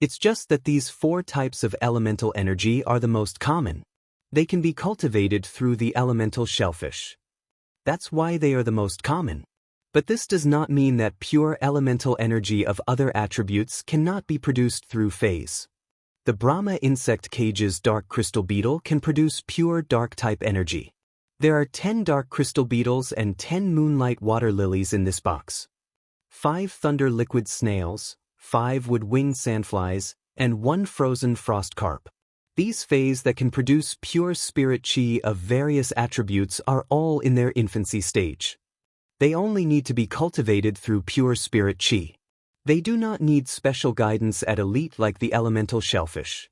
It's just that these 4 types of elemental energy are the most common. They can be cultivated through the elemental shellfish. That's why they are the most common. But this does not mean that pure elemental energy of other attributes cannot be produced through phase. The Brahma insect cage's dark crystal beetle can produce pure dark-type energy. There are 10 dark crystal beetles and 10 moonlight water lilies in this box. 5 thunder liquid snails, 5 wood-winged sandflies, and 1 frozen frost carp. These phase that can produce pure spirit chi of various attributes are all in their infancy stage. They only need to be cultivated through pure spirit chi. They do not need special guidance at elite like the elemental shellfish."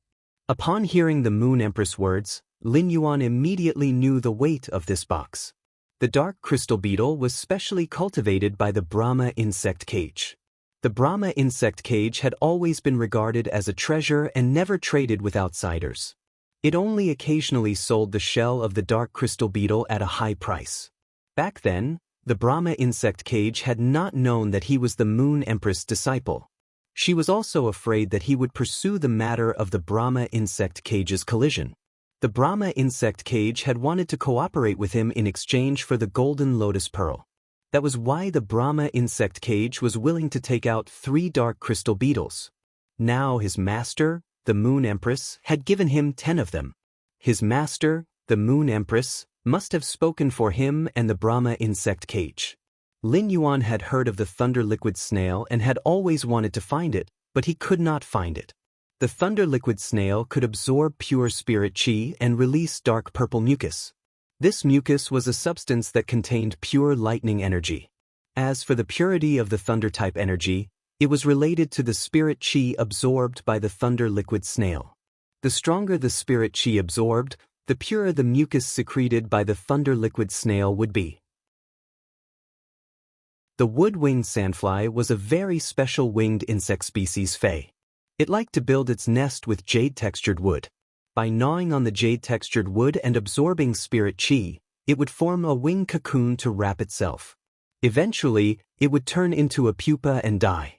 Upon hearing the Moon Empress words, Lin Yuan immediately knew the weight of this box. The dark crystal beetle was specially cultivated by the Brahma insect cage. The Brahma insect cage had always been regarded as a treasure and never traded with outsiders. It only occasionally sold the shell of the dark crystal beetle at a high price. Back then, the Brahma insect cage had not known that he was the Moon Empress disciple. She was also afraid that he would pursue the matter of the Brahma insect cage's collision. The Brahma insect cage had wanted to cooperate with him in exchange for the golden lotus pearl. That was why the Brahma insect cage was willing to take out 3 dark crystal beetles. Now his master, the Moon Empress, had given him 10 of them. His master, the Moon Empress, must have spoken for him and the Brahma insect cage. Lin Yuan had heard of the thunder liquid snail and had always wanted to find it, but he could not find it. The thunder liquid snail could absorb pure spirit chi and release dark purple mucus. This mucus was a substance that contained pure lightning energy. As for the purity of the thunder-type energy, it was related to the spirit chi absorbed by the thunder liquid snail. The stronger the spirit chi absorbed, the purer the mucus secreted by the thunder liquid snail would be. The wood-winged sandfly was a very special winged insect species Fei. It liked to build its nest with jade-textured wood. By gnawing on the jade-textured wood and absorbing spirit chi, it would form a wing cocoon to wrap itself. Eventually, it would turn into a pupa and die.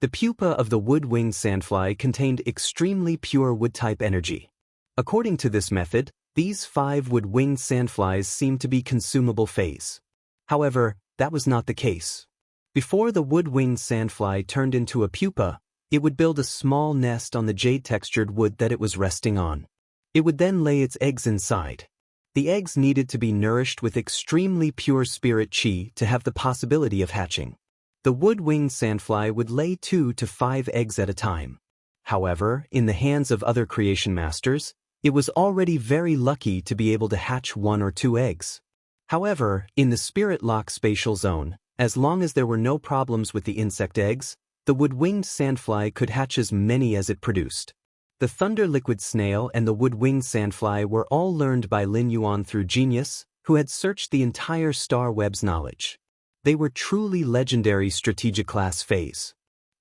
The pupa of the wood-winged sandfly contained extremely pure wood-type energy. According to this method, these 5 wood-winged sandflies seemed to be consumable phase. However, that was not the case. Before the wood-winged sandfly turned into a pupa, it would build a small nest on the jade-textured wood that it was resting on. It would then lay its eggs inside. The eggs needed to be nourished with extremely pure spirit chi to have the possibility of hatching. The wood-winged sandfly would lay 2 to 5 eggs at a time. However, in the hands of other creation masters, it was already very lucky to be able to hatch 1 or 2 eggs. However, in the spirit lock spatial zone, as long as there were no problems with the insect eggs, the wood-winged sandfly could hatch as many as it produced. The thunder liquid snail and the wood-winged sandfly were all learned by Lin Yuan through Genius, who had searched the entire star web's knowledge. They were truly legendary strategic class phase.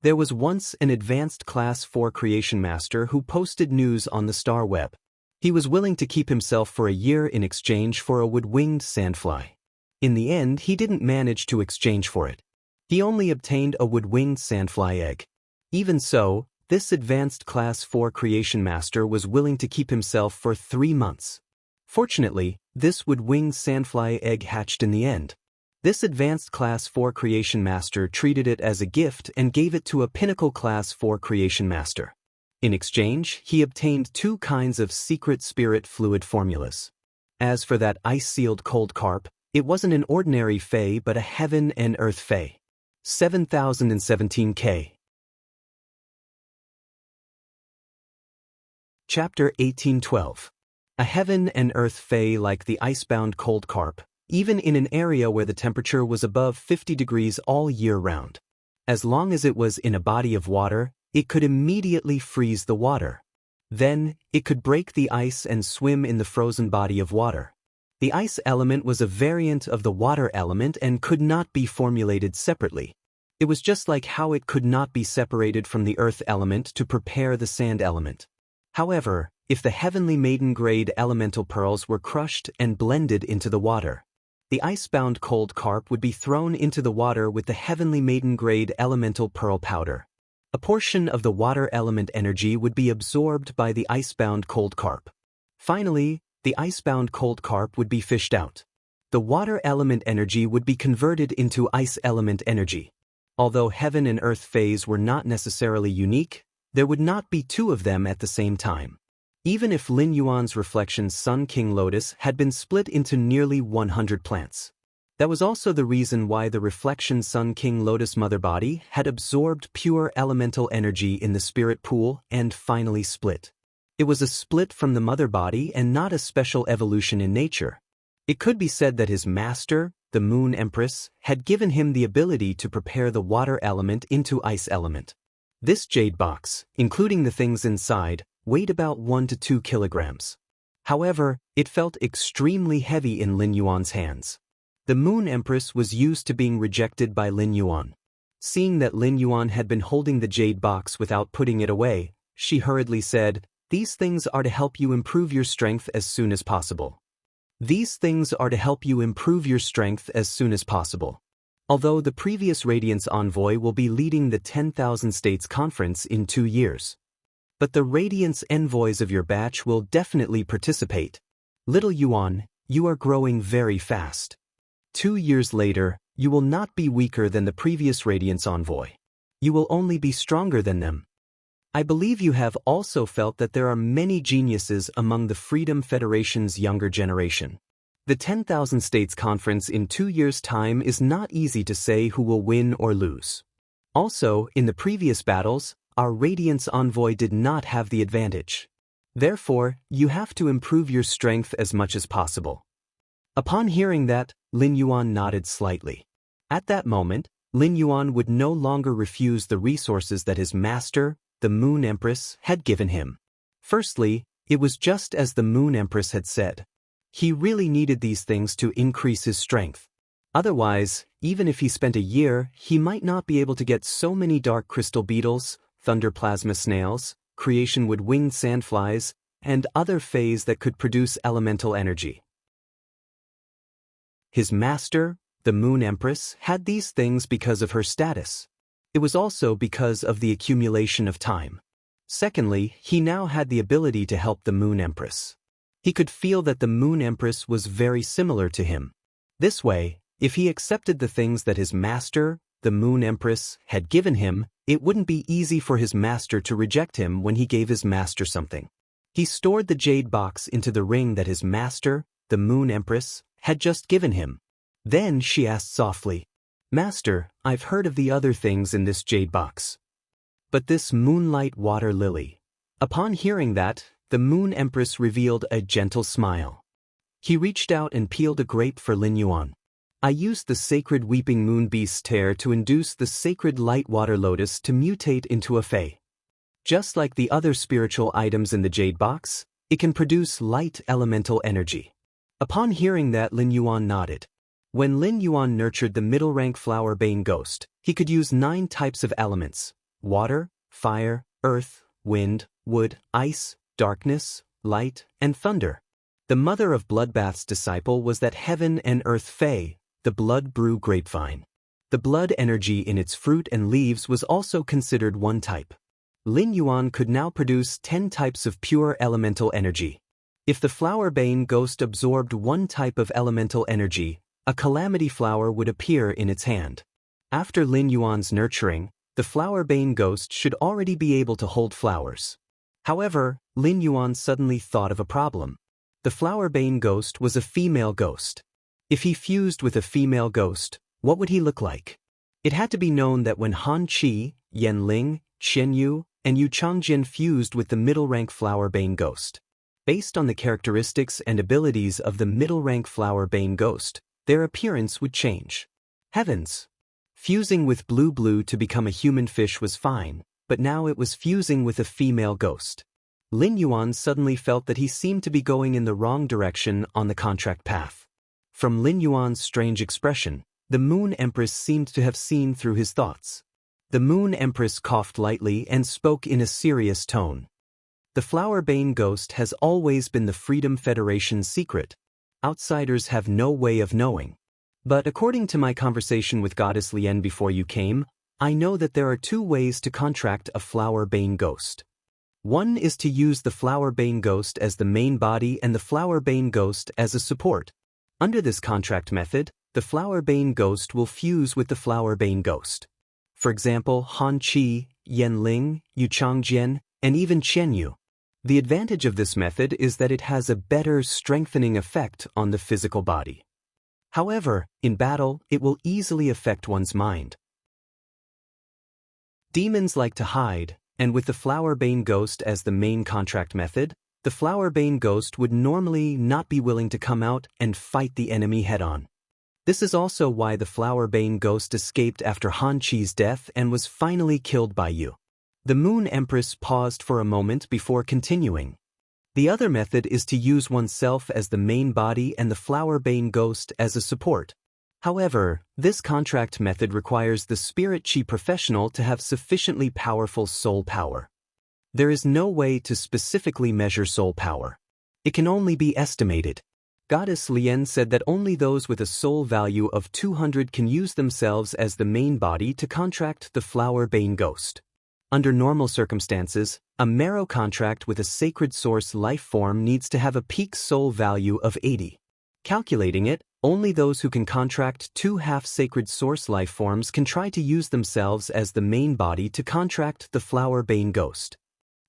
There was once an advanced class 4 creation master who posted news on the star web. He was willing to keep himself for a year in exchange for a wood-winged sandfly. In the end, he didn't manage to exchange for it. He only obtained a wood-winged sandfly egg. Even so, this advanced class 4 creation master was willing to keep himself for 3 months. Fortunately, this wood-winged sandfly egg hatched in the end. This advanced class 4 creation master treated it as a gift and gave it to a pinnacle class 4 creation master. In exchange, he obtained 2 kinds of secret spirit fluid formulas. As for that ice-sealed cold carp, it wasn't an ordinary fae but a heaven and earth fae. 7017K. Chapter 1812. A heaven and earth fae like the icebound cold carp, even in an area where the temperature was above 50 degrees all year round. As long as it was in a body of water, it could immediately freeze the water. Then, it could break the ice and swim in the frozen body of water. The ice element was a variant of the water element and could not be formulated separately. It was just like how it could not be separated from the earth element to prepare the sand element. However, if the heavenly maiden-grade elemental pearls were crushed and blended into the water, the icebound cold carp would be thrown into the water with the heavenly maiden-grade elemental pearl powder. A portion of the water element energy would be absorbed by the icebound cold carp. Finally, the icebound cold carp would be fished out. The water element energy would be converted into ice element energy. Although heaven and earth phase were not necessarily unique, there would not be 2 of them at the same time. Even if Lin Yuan's reflection Sun King Lotus had been split into nearly 100 plants. That was also the reason why the reflection Sun King Lotus mother body had absorbed pure elemental energy in the spirit pool and finally split. It was a split from the mother body and not a special evolution in nature. It could be said that his master, the Moon Empress, had given him the ability to prepare the water element into ice element. This jade box, including the things inside, weighed about 1 to 2 kilograms. However, it felt extremely heavy in Lin Yuan's hands. The Moon Empress was used to being rejected by Lin Yuan. Seeing that Lin Yuan had been holding the jade box without putting it away, she hurriedly said, "These things are to help you improve your strength as soon as possible. These things are to help you improve your strength as soon as possible." Although the previous Radiance Envoy will be leading the 10,000 States Conference in 2 years. But the Radiance Envoys of your batch will definitely participate. Little Yuan, you are growing very fast. 2 years later, you will not be weaker than the previous Radiance Envoy. You will only be stronger than them. I believe you have also felt that there are many geniuses among the Freedom Federation's younger generation. The 10,000 States Conference in 2 years' time is not easy to say who will win or lose. Also, in the previous battles, our Radiance Envoy did not have the advantage. Therefore, you have to improve your strength as much as possible. Upon hearing that, Lin Yuan nodded slightly. At that moment, Lin Yuan would no longer refuse the resources that his master, the Moon Empress, had given him. Firstly, it was just as the Moon Empress had said. He really needed these things to increase his strength. Otherwise, even if he spent a year, he might not be able to get so many dark crystal beetles, thunder plasma snails, creation wood-winged sandflies, and other fays that could produce elemental energy. His master, the Moon Empress, had these things because of her status. It was also because of the accumulation of time. Secondly, he now had the ability to help the Moon Empress. He could feel that the Moon Empress was very similar to him. This way, if he accepted the things that his master, the Moon Empress, had given him, it wouldn't be easy for his master to reject him when he gave his master something. He stored the jade box into the ring that his master, the Moon Empress, had just given him. Then she asked softly, "Master, I've heard of the other things in this jade box." but this moonlight water lily. Upon hearing that, the Moon Empress revealed a gentle smile. He reached out and peeled a grape for Lin Yuan. I used the sacred weeping moon beast's tear to induce the sacred light water lotus to mutate into a fae. Just like the other spiritual items in the jade box, it can produce light elemental energy. Upon hearing that, Lin Yuan nodded. When Lin Yuan nurtured the middle-rank flower bane ghost, he could use 9 types of elements: water, fire, earth, wind, wood, ice, darkness, light, and thunder. The mother of Bloodbath's disciple was that heaven and earth fae, the blood brew grapevine. The blood energy in its fruit and leaves was also considered one type. Lin Yuan could now produce 10 types of pure elemental energy. If the flower bane ghost absorbed one type of elemental energy, a calamity flower would appear in its hand. After Lin Yuan's nurturing, the flower bane ghost should already be able to hold flowers. However, Lin Yuan suddenly thought of a problem. The flower bane ghost was a female ghost. If he fused with a female ghost, what would he look like? It had to be known that when Han Qi, Yan Ling, Chen Yu, and Yu Changjian fused with the middle-rank flower bane ghost, based on the characteristics and abilities of the middle-rank flower bane ghost, their appearance would change. Heavens! Fusing with Blue to become a human fish was fine, but now it was fusing with a female ghost. Lin Yuan suddenly felt that he seemed to be going in the wrong direction on the contract path. From Lin Yuan's strange expression, the Moon Empress seemed to have seen through his thoughts. The Moon Empress coughed lightly and spoke in a serious tone. The flower bane ghost has always been the Freedom Federation's secret. Outsiders have no way of knowing. But according to my conversation with Goddess Lien before you came, I know that there are 2 ways to contract a flower bane ghost. One is to use the flower bane ghost as the main body and the flower bane ghost as a support. Under this contract method, the flower bane ghost will fuse with the flower bane ghost. For example, Han Qi, Yan Ling, Yu Changjian, and even Chen Yu. The advantage of this method is that it has a better strengthening effect on the physical body. However, in battle, it will easily affect one's mind. Demons like to hide, and with the flower bane ghost as the main contract method, the flower bane ghost would normally not be willing to come out and fight the enemy head-on. This is also why the flower bane ghost escaped after Han Qi's death and was finally killed by you. The Moon Empress paused for a moment before continuing. The other method is to use oneself as the main body and the flower bane ghost as a support. However, this contract method requires the spirit chi professional to have sufficiently powerful soul power. There is no way to specifically measure soul power. It can only be estimated. Goddess Lien said that only those with a soul value of 200 can use themselves as the main body to contract the flower bane ghost. Under normal circumstances, a marrow contract with a sacred source life form needs to have a peak soul value of 80. Calculating it, only those who can contract 2 half-sacred source life forms can try to use themselves as the main body to contract the flower bane ghost.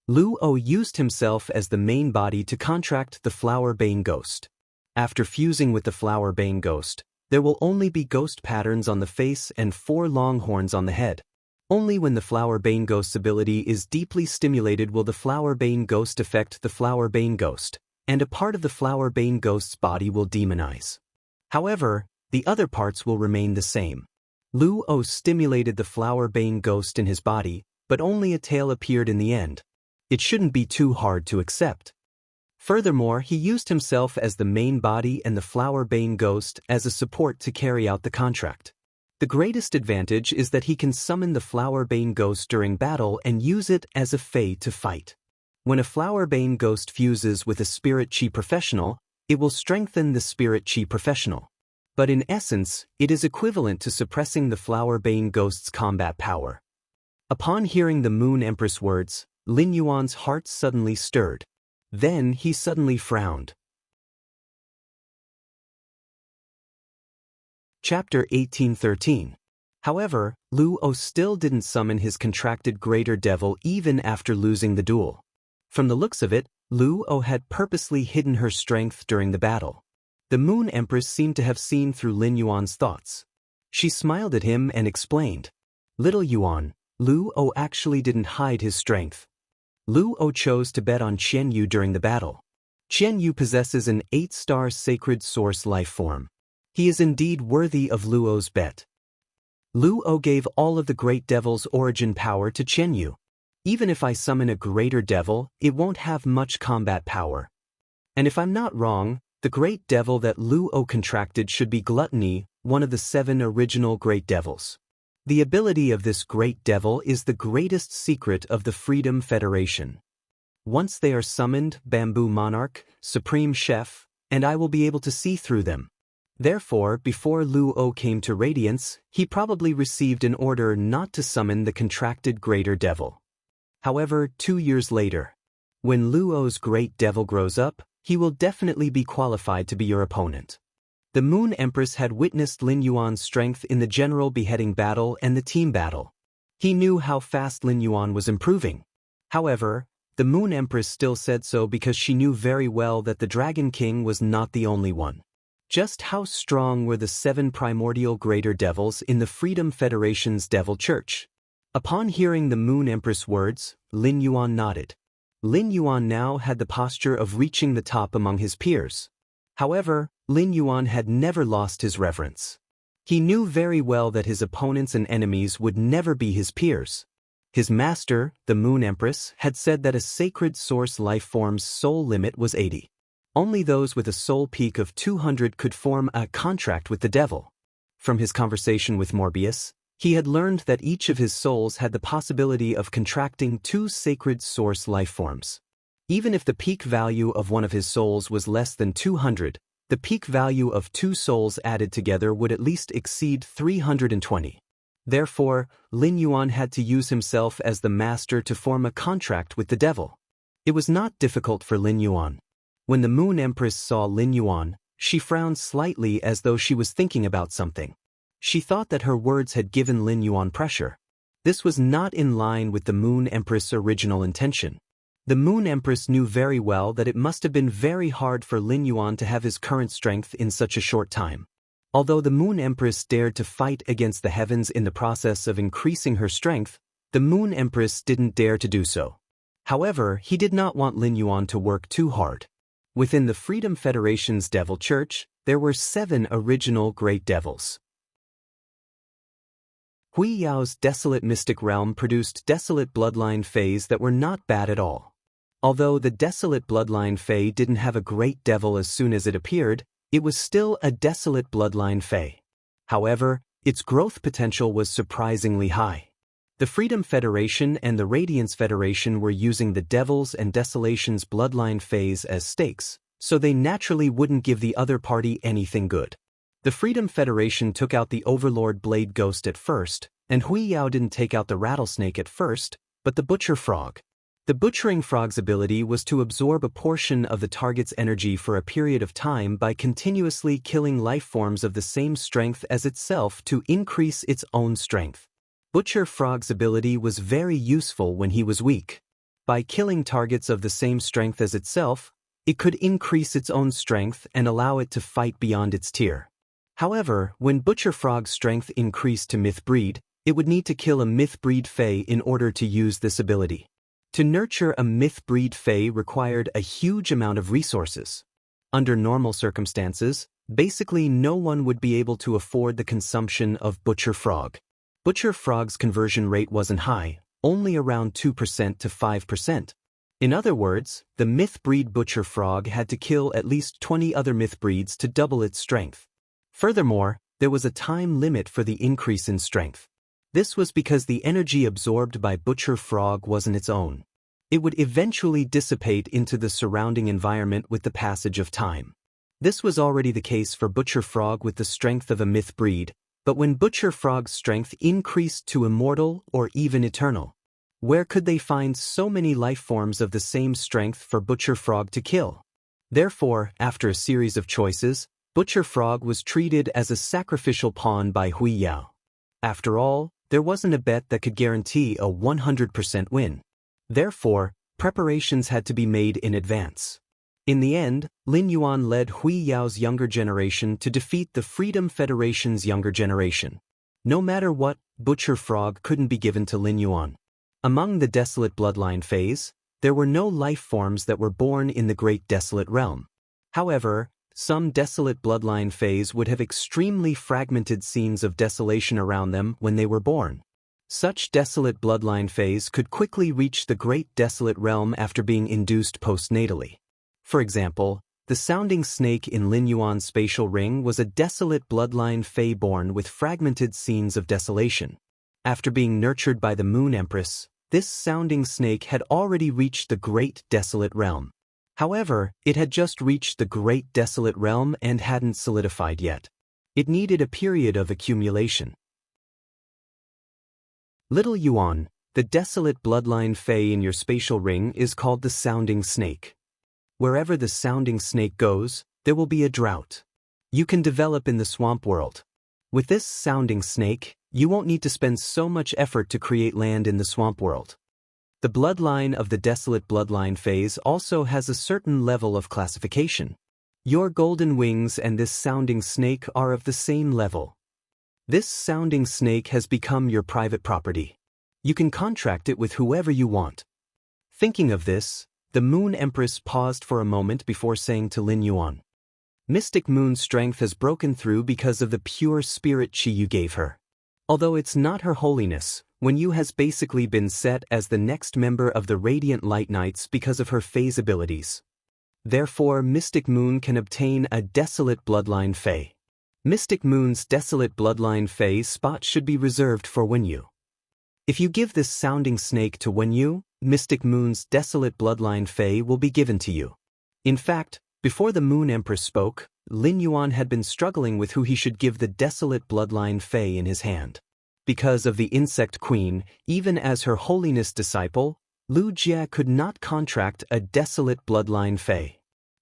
Luo used himself as the main body to contract the flower bane ghost. After fusing with the flower bane ghost, there will only be ghost patterns on the face and 4 long horns on the head. Only when the flower bane ghost's ability is deeply stimulated will the flower bane ghost affect the flower bane ghost, and a part of the flower bane ghost's body will demonize. However, the other parts will remain the same. Luo stimulated the flower bane ghost in his body, but only a tail appeared in the end. It shouldn't be too hard to accept. Furthermore, he used himself as the main body and the flower bane ghost as a support to carry out the contract. The greatest advantage is that he can summon the flower bane ghost during battle and use it as a fae to fight. When a flower bane ghost fuses with a spirit chi professional, it will strengthen the spirit chi professional. But in essence, it is equivalent to suppressing the flower bane ghost's combat power. Upon hearing the Moon Empress words, Lin Yuan's heart suddenly stirred. Then he suddenly frowned. Chapter 1813. However, Luo still didn't summon his contracted greater devil even after losing the duel. From the looks of it, Luo had purposely hidden her strength during the battle. The Moon Empress seemed to have seen through Lin Yuan's thoughts. She smiled at him and explained, "Little Yuan, Luo actually didn't hide his strength. Luo chose to bet on Qianyu during the battle. Qianyu possesses an 8-star sacred source life form. He is indeed worthy of Luo's bet. Luo gave all of the great devil's origin power to Qianyu. Even if I summon a greater devil, it won't have much combat power. And if I'm not wrong, the great devil that Luo contracted should be Gluttony, one of the 7 original great devils. The ability of this great devil is the greatest secret of the Freedom Federation. Once they are summoned, Bamboo Monarch, Supreme Chef, and I will be able to see through them. Therefore, before Luo came to Radiance, he probably received an order not to summon the contracted greater devil. However, 2 years later, when Luo's great devil grows up, he will definitely be qualified to be your opponent. The Moon Empress had witnessed Lin Yuan's strength in the general beheading battle and the team battle. He knew how fast Lin Yuan was improving. However, the Moon Empress still said so because she knew very well that the Dragon King was not the only one. Just how strong were the 7 primordial greater devils in the Freedom Federation's Devil Church? Upon hearing the Moon Empress' words, Lin Yuan nodded. Lin Yuan now had the posture of reaching the top among his peers. However, Lin Yuan had never lost his reverence. He knew very well that his opponents and enemies would never be his peers. His master, the Moon Empress, had said that a sacred source life form's soul limit was 80. Only those with a soul peak of 200 could form a contract with the devil. From his conversation with Morbius, he had learned that each of his souls had the possibility of contracting 2 sacred source life forms. Even if the peak value of one of his souls was less than 200, the peak value of 2 souls added together would at least exceed 320. Therefore, Lin Yuan had to use himself as the master to form a contract with the devil. It was not difficult for Lin Yuan. When the Moon Empress saw Lin Yuan, she frowned slightly as though she was thinking about something. She thought that her words had given Lin Yuan pressure. This was not in line with the Moon Empress' original intention. The Moon Empress knew very well that it must have been very hard for Lin Yuan to have his current strength in such a short time. Although the Moon Empress dared to fight against the heavens in the process of increasing her strength, the Moon Empress didn't dare to do so. However, he did not want Lin Yuan to work too hard. Within the Freedom Federation's Devil Church, there were 7 original Great Devils. Hui Yao's desolate mystic realm produced desolate bloodline fays that were not bad at all. Although the desolate bloodline fay didn't have a great devil as soon as it appeared, it was still a desolate bloodline fay. However, its growth potential was surprisingly high. The Freedom Federation and the Radiance Federation were using the Devils and Desolation's bloodline fays as stakes, so they naturally wouldn't give the other party anything good. The Freedom Federation took out the Overlord Blade Ghost at first, and Hui Yao didn't take out the Rattlesnake at first, but the Butcher Frog. The Butchering Frog's ability was to absorb a portion of the target's energy for a period of time by continuously killing life forms of the same strength as itself to increase its own strength. Butcher Frog's ability was very useful when he was weak. By killing targets of the same strength as itself, it could increase its own strength and allow it to fight beyond its tier. However, when Butcher Frog's strength increased to Myth Breed, it would need to kill a Myth Breed Fae in order to use this ability. To nurture a Myth Breed Fae required a huge amount of resources. Under normal circumstances, basically no one would be able to afford the consumption of Butcher Frog. Butcher Frog's conversion rate wasn't high, only around 2% to 5%. In other words, the Myth Breed Butcher Frog had to kill at least 20 other Myth Breeds to double its strength. Furthermore, there was a time limit for the increase in strength. This was because the energy absorbed by Butcher Frog wasn't its own. It would eventually dissipate into the surrounding environment with the passage of time. This was already the case for Butcher Frog with the strength of a Myth Breed, but when Butcher Frog's strength increased to Immortal or even Eternal, where could they find so many life forms of the same strength for Butcher Frog to kill? Therefore, after a series of choices, Butcher Frog was treated as a sacrificial pawn by Hui Yao. After all, there wasn't a bet that could guarantee a 100% win. Therefore, preparations had to be made in advance. In the end, Lin Yuan led Hui Yao's younger generation to defeat the Freedom Federation's younger generation. No matter what, Butcher Frog couldn't be given to Lin Yuan. Among the Desolate Bloodline phase, there were no life forms that were born in the Great Desolate Realm. However, some Desolate Bloodline phase would have extremely fragmented scenes of desolation around them when they were born. Such Desolate Bloodline phase could quickly reach the Great Desolate Realm after being induced postnatally. For example, the sounding snake in Lin Yuan's spatial ring was a Desolate Bloodline Fae born with fragmented scenes of desolation. After being nurtured by the Moon Empress, this sounding snake had already reached the Great Desolate Realm. However, it had just reached the Great Desolate Realm and hadn't solidified yet. It needed a period of accumulation. Little Yuan, the Desolate Bloodline Fae in your spatial ring is called the Sounding Snake. Wherever the Sounding Snake goes, there will be a drought. You can develop in the swamp world. With this Sounding Snake, you won't need to spend so much effort to create land in the swamp world. The bloodline of the Desolate Bloodline phase also has a certain level of classification. Your golden wings and this Sounding Snake are of the same level. This Sounding Snake has become your private property. You can contract it with whoever you want. Thinking of this, the Moon Empress paused for a moment before saying to Lin Yuan, Mystic Moon's strength has broken through because of the pure spirit chi you gave her. Although it's not her holiness, Wen Yu has basically been set as the next member of the Radiant Light Knights because of her phase abilities. Therefore, Mystic Moon can obtain a Desolate Bloodline Fae. Mystic Moon's Desolate Bloodline Fae spot should be reserved for Wen Yu. If you give this Sounding Snake to Wen Yu, Mystic Moon's Desolate Bloodline Fae will be given to you. In fact, before the Moon Empress spoke, Lin Yuan had been struggling with who he should give the Desolate Bloodline Fae in his hand. Because of the Insect Queen, even as her holiness disciple, Lu Jie could not contract a Desolate Bloodline Fae.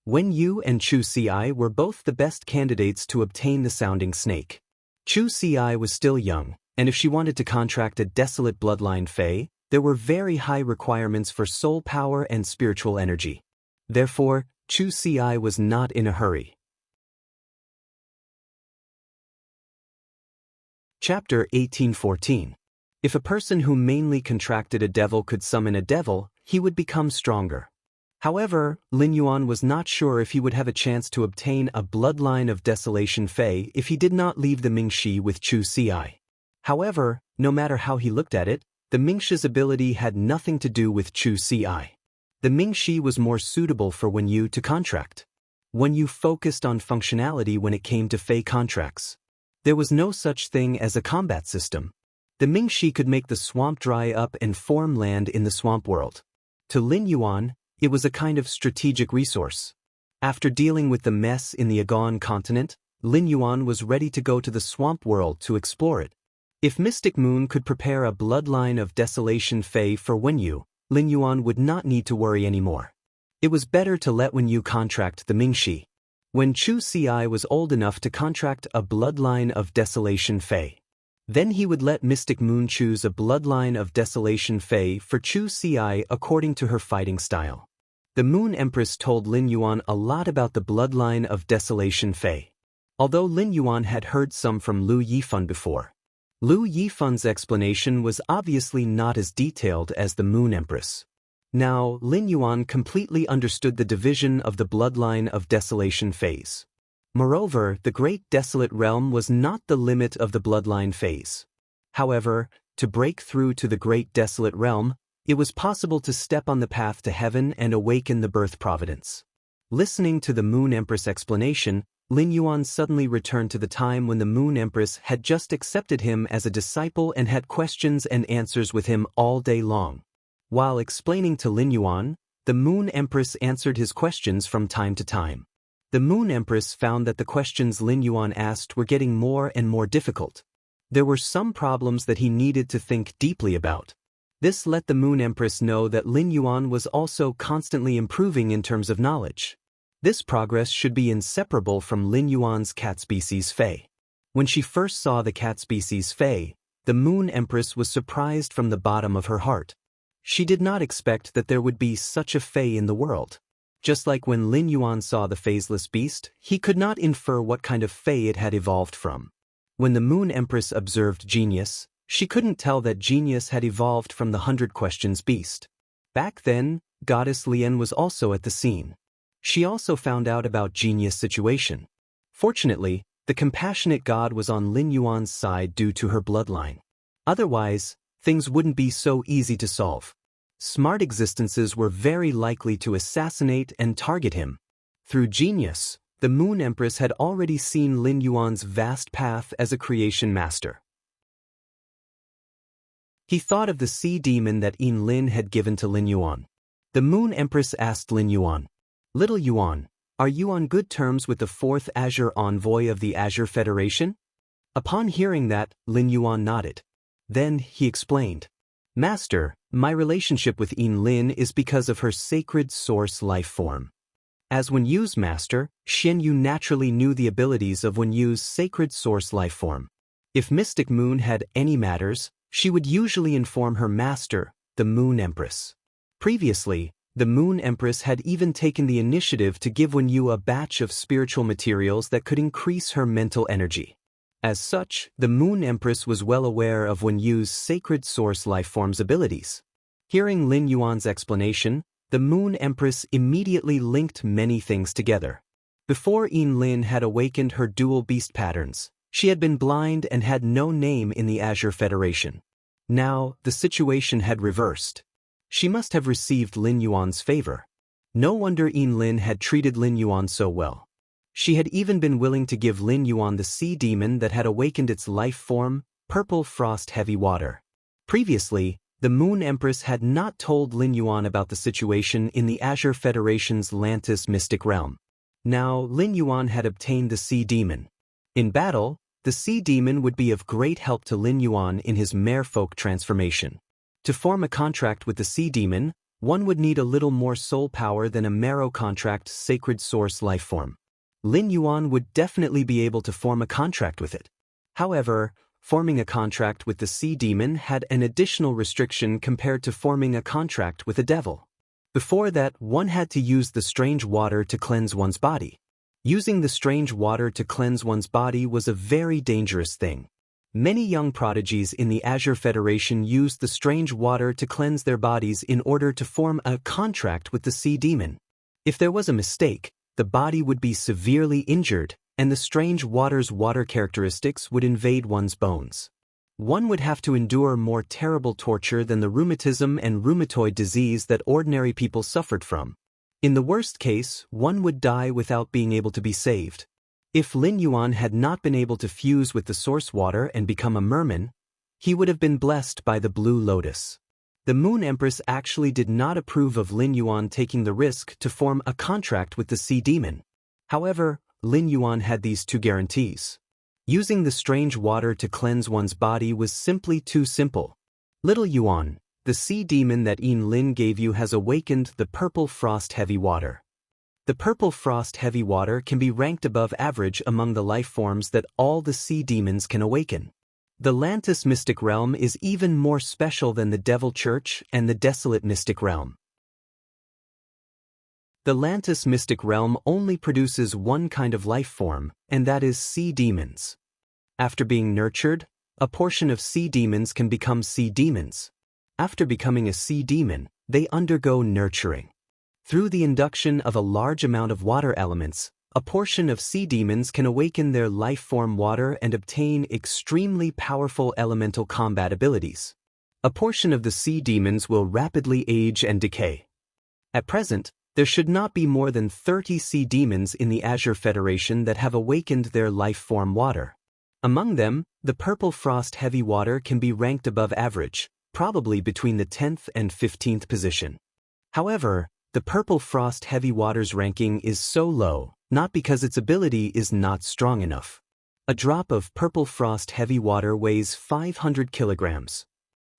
Wen Yu and Chu Ci were both the best candidates to obtain the Sounding Snake. Chu Ci was still young, and if she wanted to contract a Desolate Bloodline Fae, there were very high requirements for soul power and spiritual energy. Therefore, Chu Ci was not in a hurry. Chapter 1814. If a person who mainly contracted a devil could summon a devil, he would become stronger. However, Lin Yuan was not sure if he would have a chance to obtain a bloodline of desolation Fae if he did not leave the Mingxi with Chu Ci. However, no matter how he looked at it, the Mingxi's ability had nothing to do with Chu Ci. The Mingxi was more suitable for Wen Yu to contract. Wen Yu focused on functionality when it came to Fae contracts. There was no such thing as a combat system. The Mingxi could make the swamp dry up and form land in the swamp world. To Lin Yuan, it was a kind of strategic resource. After dealing with the mess in the Agon continent, Lin Yuan was ready to go to the swamp world to explore it. If Mystic Moon could prepare a bloodline of desolation Fae for Wen Yu, Lin Yuan would not need to worry anymore. It was better to let Wen Yu contract the Mingxi. When Chu Ci was old enough to contract a bloodline of desolation Fae, then he would let Mystic Moon choose a bloodline of desolation Fae for Chu Ci according to her fighting style. The Moon Empress told Lin Yuan a lot about the bloodline of desolation Fae. Although Lin Yuan had heard some from Lu Yifan before, Lu Yifan's explanation was obviously not as detailed as the Moon Empress. Now, Lin Yuan completely understood the division of the bloodline of desolation phase. Moreover, the Great Desolate Realm was not the limit of the bloodline phase. However, to break through to the Great Desolate Realm, it was possible to step on the path to heaven and awaken the birth providence. Listening to the Moon Empress explanation, Lin Yuan suddenly returned to the time when the Moon Empress had just accepted him as a disciple and had questions and answers with him all day long. While explaining to Lin Yuan, the Moon Empress answered his questions from time to time. The Moon Empress found that the questions Lin Yuan asked were getting more and more difficult. There were some problems that he needed to think deeply about. This let the Moon Empress know that Lin Yuan was also constantly improving in terms of knowledge. This progress should be inseparable from Lin Yuan's cat species Fae. When she first saw the cat species Fae, the Moon Empress was surprised from the bottom of her heart. She did not expect that there would be such a Fae in the world. Just like when Lin Yuan saw the phaseless beast, he could not infer what kind of Fae it had evolved from. When the Moon Empress observed Genius, she couldn't tell that Genius had evolved from the 100 Questions beast. Back then, Goddess Lian was also at the scene. She also found out about Genius' situation. Fortunately, the compassionate god was on Lin Yuan's side due to her bloodline. Otherwise, things wouldn't be so easy to solve. Smart existences were very likely to assassinate and target him. Through Genius, the Moon Empress had already seen Lin Yuan's vast path as a creation master. He thought of the sea demon that Lin had given to Lin Yuan. The Moon Empress asked Lin Yuan, "Little Yuan, are you on good terms with the 4th Azure Envoy of the Azure Federation?" Upon hearing that, Lin Yuan nodded. Then he explained, "Master, my relationship with Lin is because of her sacred source life form. As Wen Yu's master, Xian Yu naturally knew the abilities of Wen Yu's sacred source life form. If Mystic Moon had any matters, she would usually inform her master, the Moon Empress. Previously, the Moon Empress had even taken the initiative to give Wen Yu a batch of spiritual materials that could increase her mental energy. As such, the Moon Empress was well aware of Wen Yu's sacred source lifeform's abilities. Hearing Lin Yuan's explanation, the Moon Empress immediately linked many things together. Before Lin had awakened her dual beast patterns, she had been blind and had no name in the Azure Federation. Now, the situation had reversed. She must have received Lin Yuan's favor. No wonder Lin had treated Lin Yuan so well. She had even been willing to give Lin Yuan the sea demon that had awakened its life form, Purple Frost Heavy Water. Previously, the Moon Empress had not told Lin Yuan about the situation in the Azure Federation's Lantis Mystic Realm. Now, Lin Yuan had obtained the sea demon. In battle, the sea demon would be of great help to Lin Yuan in his merfolk transformation. To form a contract with the sea demon, one would need a little more soul power than a marrow contract sacred source life form. Lin Yuan would definitely be able to form a contract with it. However, forming a contract with the sea demon had an additional restriction compared to forming a contract with a devil. Before that, one had to use the strange water to cleanse one's body. Using the strange water to cleanse one's body was a very dangerous thing. Many young prodigies in the Azure Federation used the strange water to cleanse their bodies in order to form a contract with the sea demon. If there was a mistake, the body would be severely injured, and the strange water's water characteristics would invade one's bones. One would have to endure more terrible torture than the rheumatism and rheumatoid disease that ordinary people suffered from. In the worst case, one would die without being able to be saved. If Lin Yuan had not been able to fuse with the source water and become a merman, he would have been blessed by the Blue Lotus. The Moon Empress actually did not approve of Lin Yuan taking the risk to form a contract with the sea demon. However, Lin Yuan had these two guarantees. Using the strange water to cleanse one's body was simply too simple. Little Yuan, the sea demon that Lin gave you has awakened the Purple Frost Heavy Water. The Purple Frost Heavy Water can be ranked above average among the life forms that all the sea demons can awaken. The Lantis Mystic Realm is even more special than the Devil Church and the Desolate Mystic Realm. The Lantis Mystic Realm only produces one kind of life form, and that is sea demons. After being nurtured, a portion of sea demons can become sea demons. After becoming a sea demon, they undergo nurturing. Through the induction of a large amount of water elements, a portion of sea demons can awaken their life form water and obtain extremely powerful elemental combat abilities. A portion of the sea demons will rapidly age and decay. At present, there should not be more than 30 sea demons in the Azure Federation that have awakened their life form water. Among them, the Purple Frost Heavy Water can be ranked above average, probably between the 10th and 15th position. However, the Purple Frost Heavy Water's ranking is so low, not because its ability is not strong enough. A drop of Purple Frost Heavy Water weighs 500 kilograms.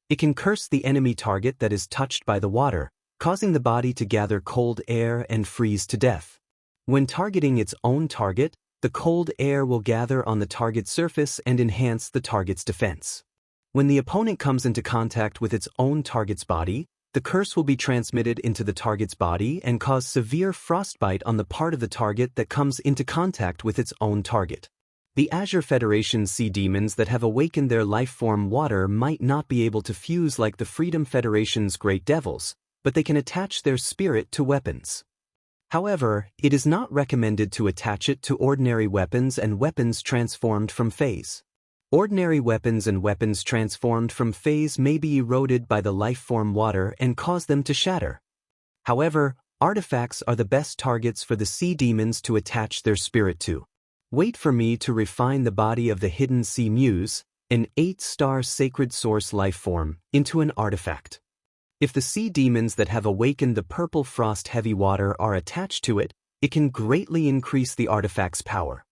It can curse the enemy target that is touched by the water, causing the body to gather cold air and freeze to death. When targeting its own target, the cold air will gather on the target's surface and enhance the target's defense. When the opponent comes into contact with its own target's body, the curse will be transmitted into the target's body and cause severe frostbite on the part of the target that comes into contact with its own target. The Azure Federation sea demons that have awakened their life-form water might not be able to fuse like the Freedom Federation's great devils, but they can attach their spirit to weapons. However, it is not recommended to attach it to ordinary weapons and weapons transformed from phase. Ordinary weapons and weapons transformed from phase may be eroded by the life-form water and cause them to shatter. However, artifacts are the best targets for the sea demons to attach their spirit to. Wait for me to refine the body of the hidden sea muse, an 8-star sacred source lifeform, into an artifact. If the sea demons that have awakened the purple frost heavy water are attached to it, it can greatly increase the artifact's power.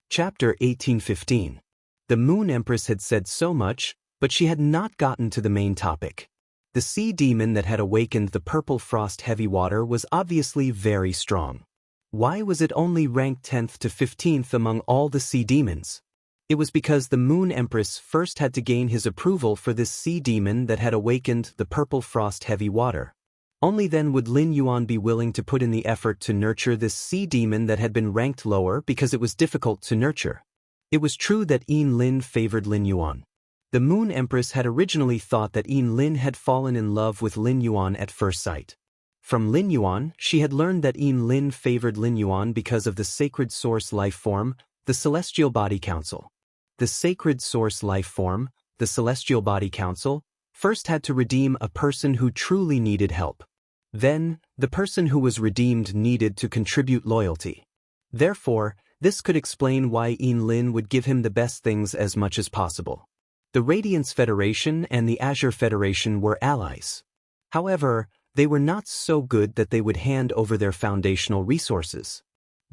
Chapter 1815. The Moon Empress had said so much, but she had not gotten to the main topic. The sea demon that had awakened the purple frost heavy water was obviously very strong. Why was it only ranked 10th to 15th among all the sea demons? It was because the Moon Empress first had to gain his approval for this sea demon that had awakened the purple frost heavy water. Only then would Lin Yuan be willing to put in the effort to nurture this sea demon that had been ranked lower because it was difficult to nurture. It was true that Lin favored Lin Yuan. The Moon Empress had originally thought that Lin had fallen in love with Lin Yuan at first sight. From Lin Yuan, she had learned that Lin favored Lin Yuan because of the sacred source life form, the Celestial Body Council. The sacred source life form, the Celestial Body Council, first had to redeem a person who truly needed help. Then, the person who was redeemed needed to contribute loyalty. Therefore, this could explain why Lin would give him the best things as much as possible. The Radiance Federation and the Azure Federation were allies. However, they were not so good that they would hand over their foundational resources.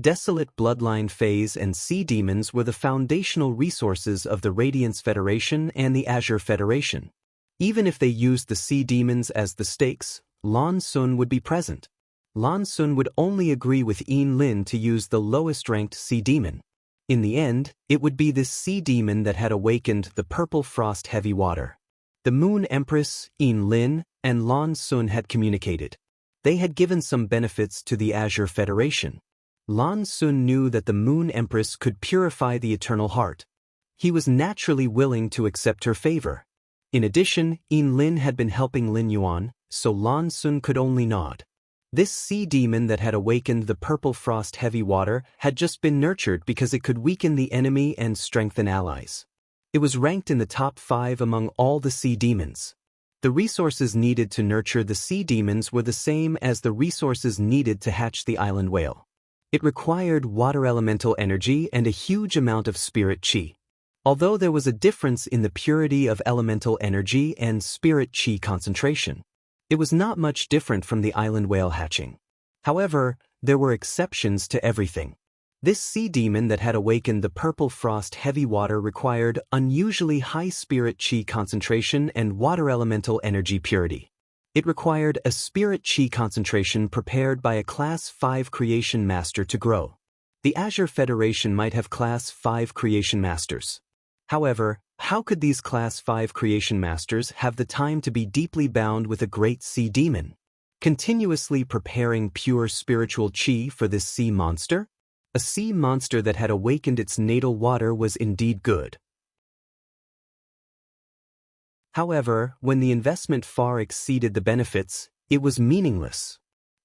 Desolate Bloodline Phase and Sea Demons were the foundational resources of the Radiance Federation and the Azure Federation. Even if they used the Sea Demons as the stakes, Lan Sun would be present. Lan Sun would only agree with Lin to use the lowest-ranked Sea Demon. In the end, it would be this sea demon that had awakened the purple frost heavy water. The Moon Empress, Lin, and Lan Sun had communicated. They had given some benefits to the Azure Federation. Lan Sun knew that the Moon Empress could purify the eternal heart. He was naturally willing to accept her favor. In addition, Lin had been helping Lin Yuan, so Lan Sun could only nod. This sea demon that had awakened the purple frost heavy water had just been nurtured because it could weaken the enemy and strengthen allies. It was ranked in the top 5 among all the sea demons. The resources needed to nurture the sea demons were the same as the resources needed to hatch the island whale. It required water elemental energy and a huge amount of spirit chi. Although there was a difference in the purity of elemental energy and spirit chi concentration, it was not much different from the island whale hatching. However, there were exceptions to everything. This sea demon that had awakened the purple frost heavy water required unusually high spirit chi concentration and water elemental energy purity. It required a spirit chi concentration prepared by a Class 5 Creation Master to grow. The Azure Federation might have Class 5 Creation Masters. However, how could these Class 5 Creation Masters have the time to be deeply bound with a great sea demon? Continuously preparing pure spiritual chi for this sea monster? A sea monster that had awakened its natal water was indeed good. However, when the investment far exceeded the benefits, it was meaningless.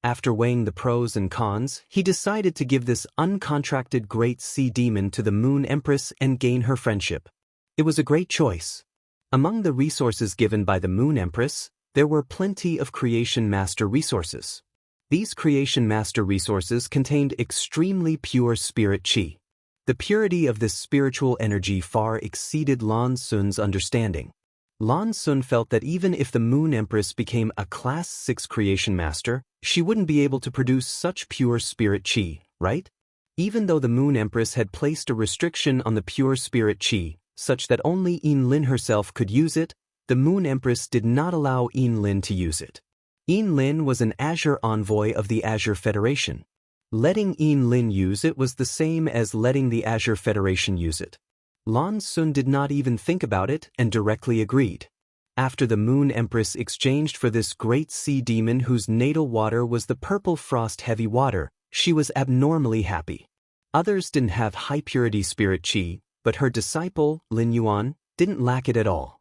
After weighing the pros and cons, he decided to give this uncontracted great sea demon to the Moon Empress and gain her friendship. It was a great choice. Among the resources given by the Moon Empress, there were plenty of Creation Master resources. These Creation Master resources contained extremely pure spirit chi. The purity of this spiritual energy far exceeded Lan Sun's understanding. Lan Sun felt that even if the Moon Empress became a Class 6 Creation Master, she wouldn't be able to produce such pure spirit chi, right? Even though the Moon Empress had placed a restriction on the pure spirit chi, such that only Lin herself could use it, the Moon Empress did not allow Lin to use it. Lin was an Azure envoy of the Azure Federation. Letting Lin use it was the same as letting the Azure Federation use it. Lan Sun did not even think about it and directly agreed. After the Moon Empress exchanged for this great sea demon whose natal water was the purple frost heavy water, She was abnormally happy. Others didn't have high-purity spirit qi, but her disciple, Lin Yuan, didn't lack it at all.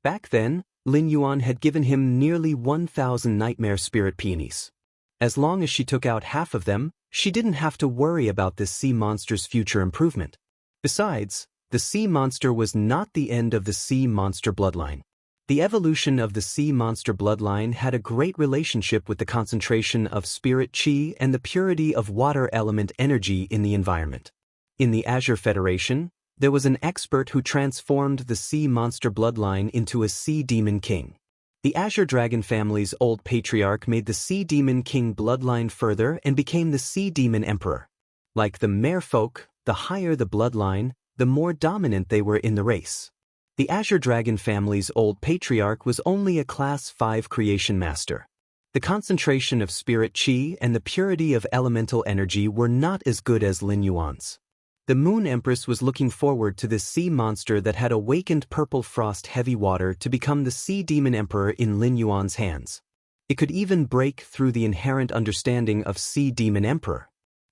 Back then, Lin Yuan had given him nearly 1,000 nightmare spirit peonies. As long as she took out half of them, she didn't have to worry about this sea monster's future improvement. Besides, the sea monster was not the end of the sea monster bloodline. The evolution of the sea monster bloodline had a great relationship with the concentration of spirit qi and the purity of water element energy in the environment. In the Azure Federation, there was an expert who transformed the sea monster bloodline into a sea demon king. The Azure Dragon family's old patriarch made the Sea Demon King bloodline further and became the Sea Demon Emperor. Like the merfolk, the higher the bloodline, the more dominant they were in the race. The Azure Dragon family's old patriarch was only a Class 5 creation master. The concentration of spirit qi and the purity of elemental energy were not as good as Lin Yuan's. The Moon Empress was looking forward to this sea monster that had awakened purple frost heavy water to become the Sea Demon Emperor in Lin Yuan's hands. It could even break through the inherent understanding of Sea Demon Emperor.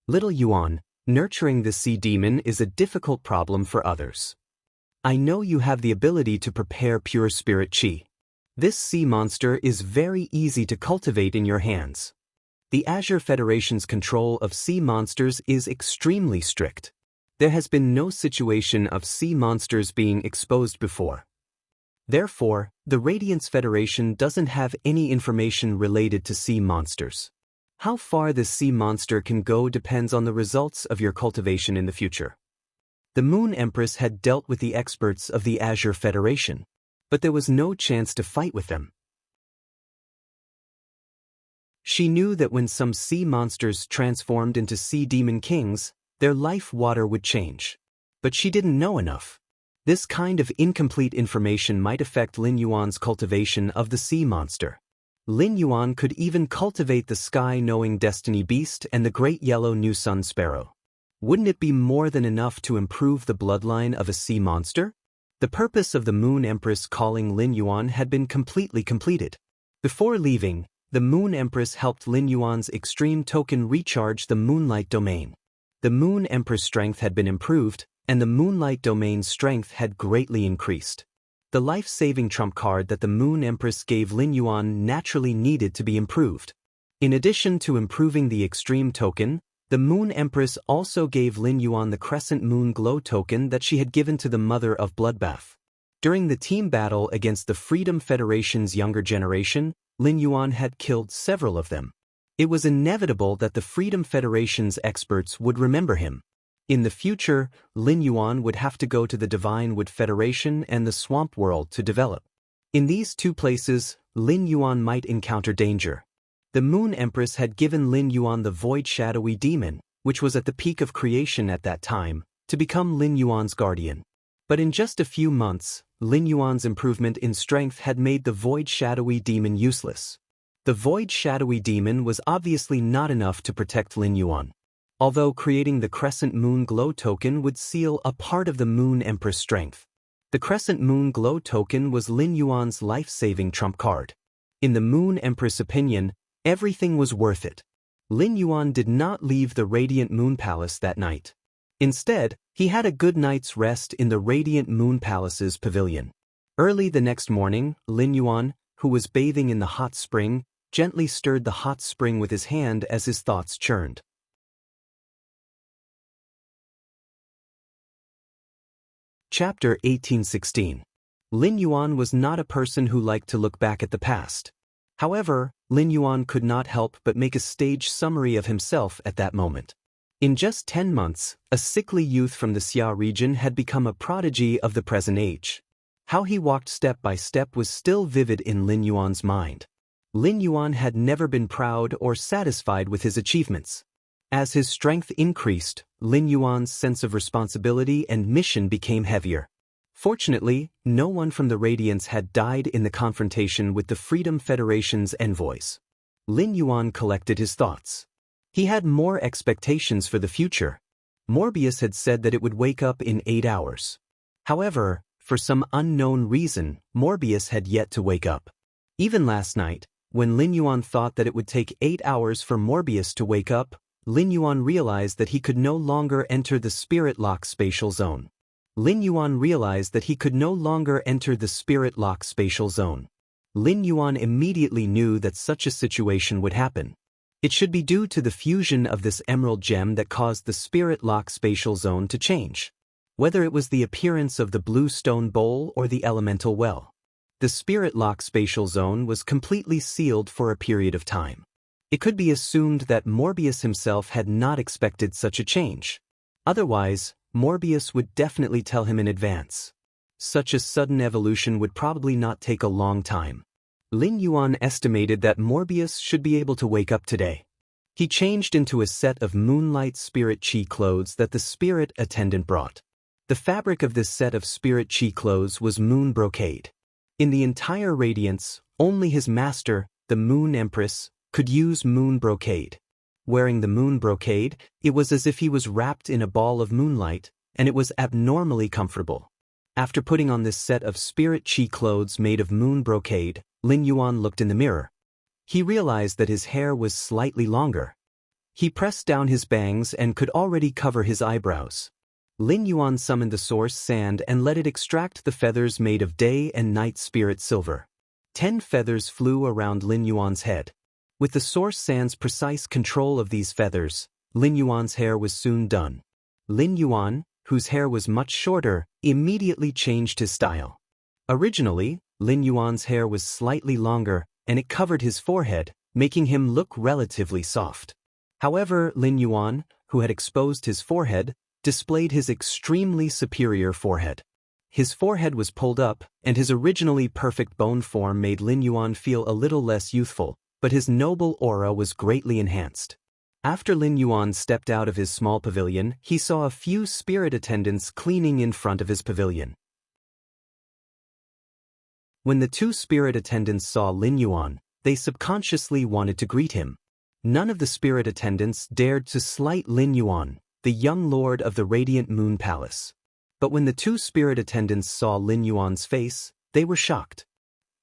Little Yuan, nurturing the sea demon is a difficult problem for others. I know you have the ability to prepare pure spirit qi. This sea monster is very easy to cultivate in your hands. The Azure Federation's control of sea monsters is extremely strict. There has been no situation of sea monsters being exposed before. Therefore, the Radiance Federation doesn't have any information related to sea monsters. How far this sea monster can go depends on the results of your cultivation in the future. The Moon Empress had dealt with the experts of the Azure Federation, but there was no chance to fight with them. She knew that when some sea monsters transformed into sea demon kings, their life water would change. But she didn't know enough. This kind of incomplete information might affect Lin Yuan's cultivation of the sea monster. Lin Yuan could even cultivate the sky-knowing destiny beast and the great yellow new sun sparrow. Wouldn't it be more than enough to improve the bloodline of a sea monster? The purpose of the Moon Empress calling Lin Yuan had been completely completed. Before leaving, the Moon Empress helped Lin Yuan's extreme token recharge the Moonlight Domain. The Moon Empress' strength had been improved, and the Moonlight Domain's strength had greatly increased. The life-saving trump card that the Moon Empress gave Lin Yuan naturally needed to be improved. In addition to improving the extreme token, the Moon Empress also gave Lin Yuan the Crescent Moon Glow token that she had given to the Mother of Bloodbath. During the team battle against the Freedom Federation's younger generation, Lin Yuan had killed several of them. It was inevitable that the Freedom Federation's experts would remember him. In the future, Lin Yuan would have to go to the Divine Wood Federation and the Swamp World to develop. In these two places, Lin Yuan might encounter danger. The Moon Empress had given Lin Yuan the Void Shadowy Demon, which was at the peak of creation at that time, to become Lin Yuan's guardian. But in just a few months, Lin Yuan's improvement in strength had made the Void Shadowy Demon useless. The Void Shadowy Demon was obviously not enough to protect Lin Yuan. Although creating the Crescent Moon Glow token would seal a part of the Moon Empress' strength. The Crescent Moon Glow token was Lin Yuan's life-saving trump card. In the Moon Empress' opinion, everything was worth it. Lin Yuan did not leave the Radiant Moon Palace that night. Instead, he had a good night's rest in the Radiant Moon Palace's pavilion. Early the next morning, Lin Yuan, who was bathing in the hot spring, gently stirred the hot spring with his hand as his thoughts churned. Chapter 1816. Lin Yuan was not a person who liked to look back at the past. However, Lin Yuan could not help but make a stage summary of himself at that moment. In just 10 months, a sickly youth from the Xia region had become a prodigy of the present age. How he walked step by step was still vivid in Lin Yuan's mind. Lin Yuan had never been proud or satisfied with his achievements. As his strength increased, Lin Yuan's sense of responsibility and mission became heavier. Fortunately, no one from the Radiance had died in the confrontation with the Freedom Federation's envoys. Lin Yuan collected his thoughts. He had more expectations for the future. Morbius had said that it would wake up in 8 hours. However, for some unknown reason, Morbius had yet to wake up. Even last night, when Lin Yuan thought that it would take 8 hours for Morbius to wake up, Lin Yuan realized that he could no longer enter the spirit-lock spatial zone. Lin Yuan realized that he could no longer enter the spirit-lock spatial zone. Lin Yuan immediately knew that such a situation would happen. It should be due to the fusion of this emerald gem that caused the spirit-lock spatial zone to change. Whether it was the appearance of the blue stone bowl or the elemental well. The spirit-lock spatial zone was completely sealed for a period of time. It could be assumed that Morbius himself had not expected such a change. Otherwise, Morbius would definitely tell him in advance. Such a sudden evolution would probably not take a long time. Lin Yuan estimated that Morbius should be able to wake up today. He changed into a set of moonlight spirit chi clothes that the spirit attendant brought. The fabric of this set of spirit chi clothes was moon brocade. In the entire radiance, only his master, the Moon Empress, could use moon brocade. Wearing the moon brocade, it was as if he was wrapped in a ball of moonlight, and it was abnormally comfortable. After putting on this set of spirit chi clothes made of moon brocade, Lin Yuan looked in the mirror. He realized that his hair was slightly longer. He pressed down his bangs and could already cover his eyebrows. Lin Yuan summoned the source sand and let it extract the feathers made of day and night spirit silver. 10 feathers flew around Lin Yuan's head. With the source sand's precise control of these feathers, Lin Yuan's hair was soon done. Lin Yuan, whose hair was much shorter, immediately changed his style. Originally, Lin Yuan's hair was slightly longer, and it covered his forehead, making him look relatively soft. However, Lin Yuan, who had exposed his forehead, displayed his extremely superior forehead. His forehead was pulled up, and his originally perfect bone form made Lin Yuan feel a little less youthful, but his noble aura was greatly enhanced. After Lin Yuan stepped out of his small pavilion, he saw a few spirit attendants cleaning in front of his pavilion. When the 2 spirit attendants saw Lin Yuan, they subconsciously wanted to greet him. None of the spirit attendants dared to slight Lin Yuan, the young lord of the Radiant Moon Palace. But when the 2 spirit attendants saw Lin Yuan's face, they were shocked.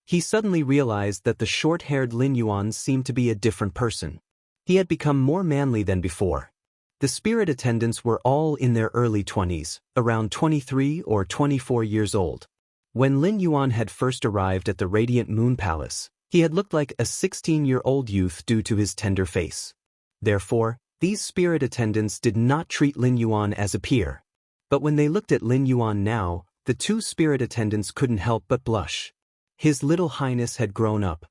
He suddenly realized that the short-haired Lin Yuan seemed to be a different person. He had become more manly than before. The spirit attendants were all in their early 20s, around 23 or 24 years old. When Lin Yuan had first arrived at the Radiant Moon Palace, he had looked like a 16-year-old youth due to his tender face. Therefore, these spirit attendants did not treat Lin Yuan as a peer. But when they looked at Lin Yuan now, the 2 spirit attendants couldn't help but blush. His little highness had grown up.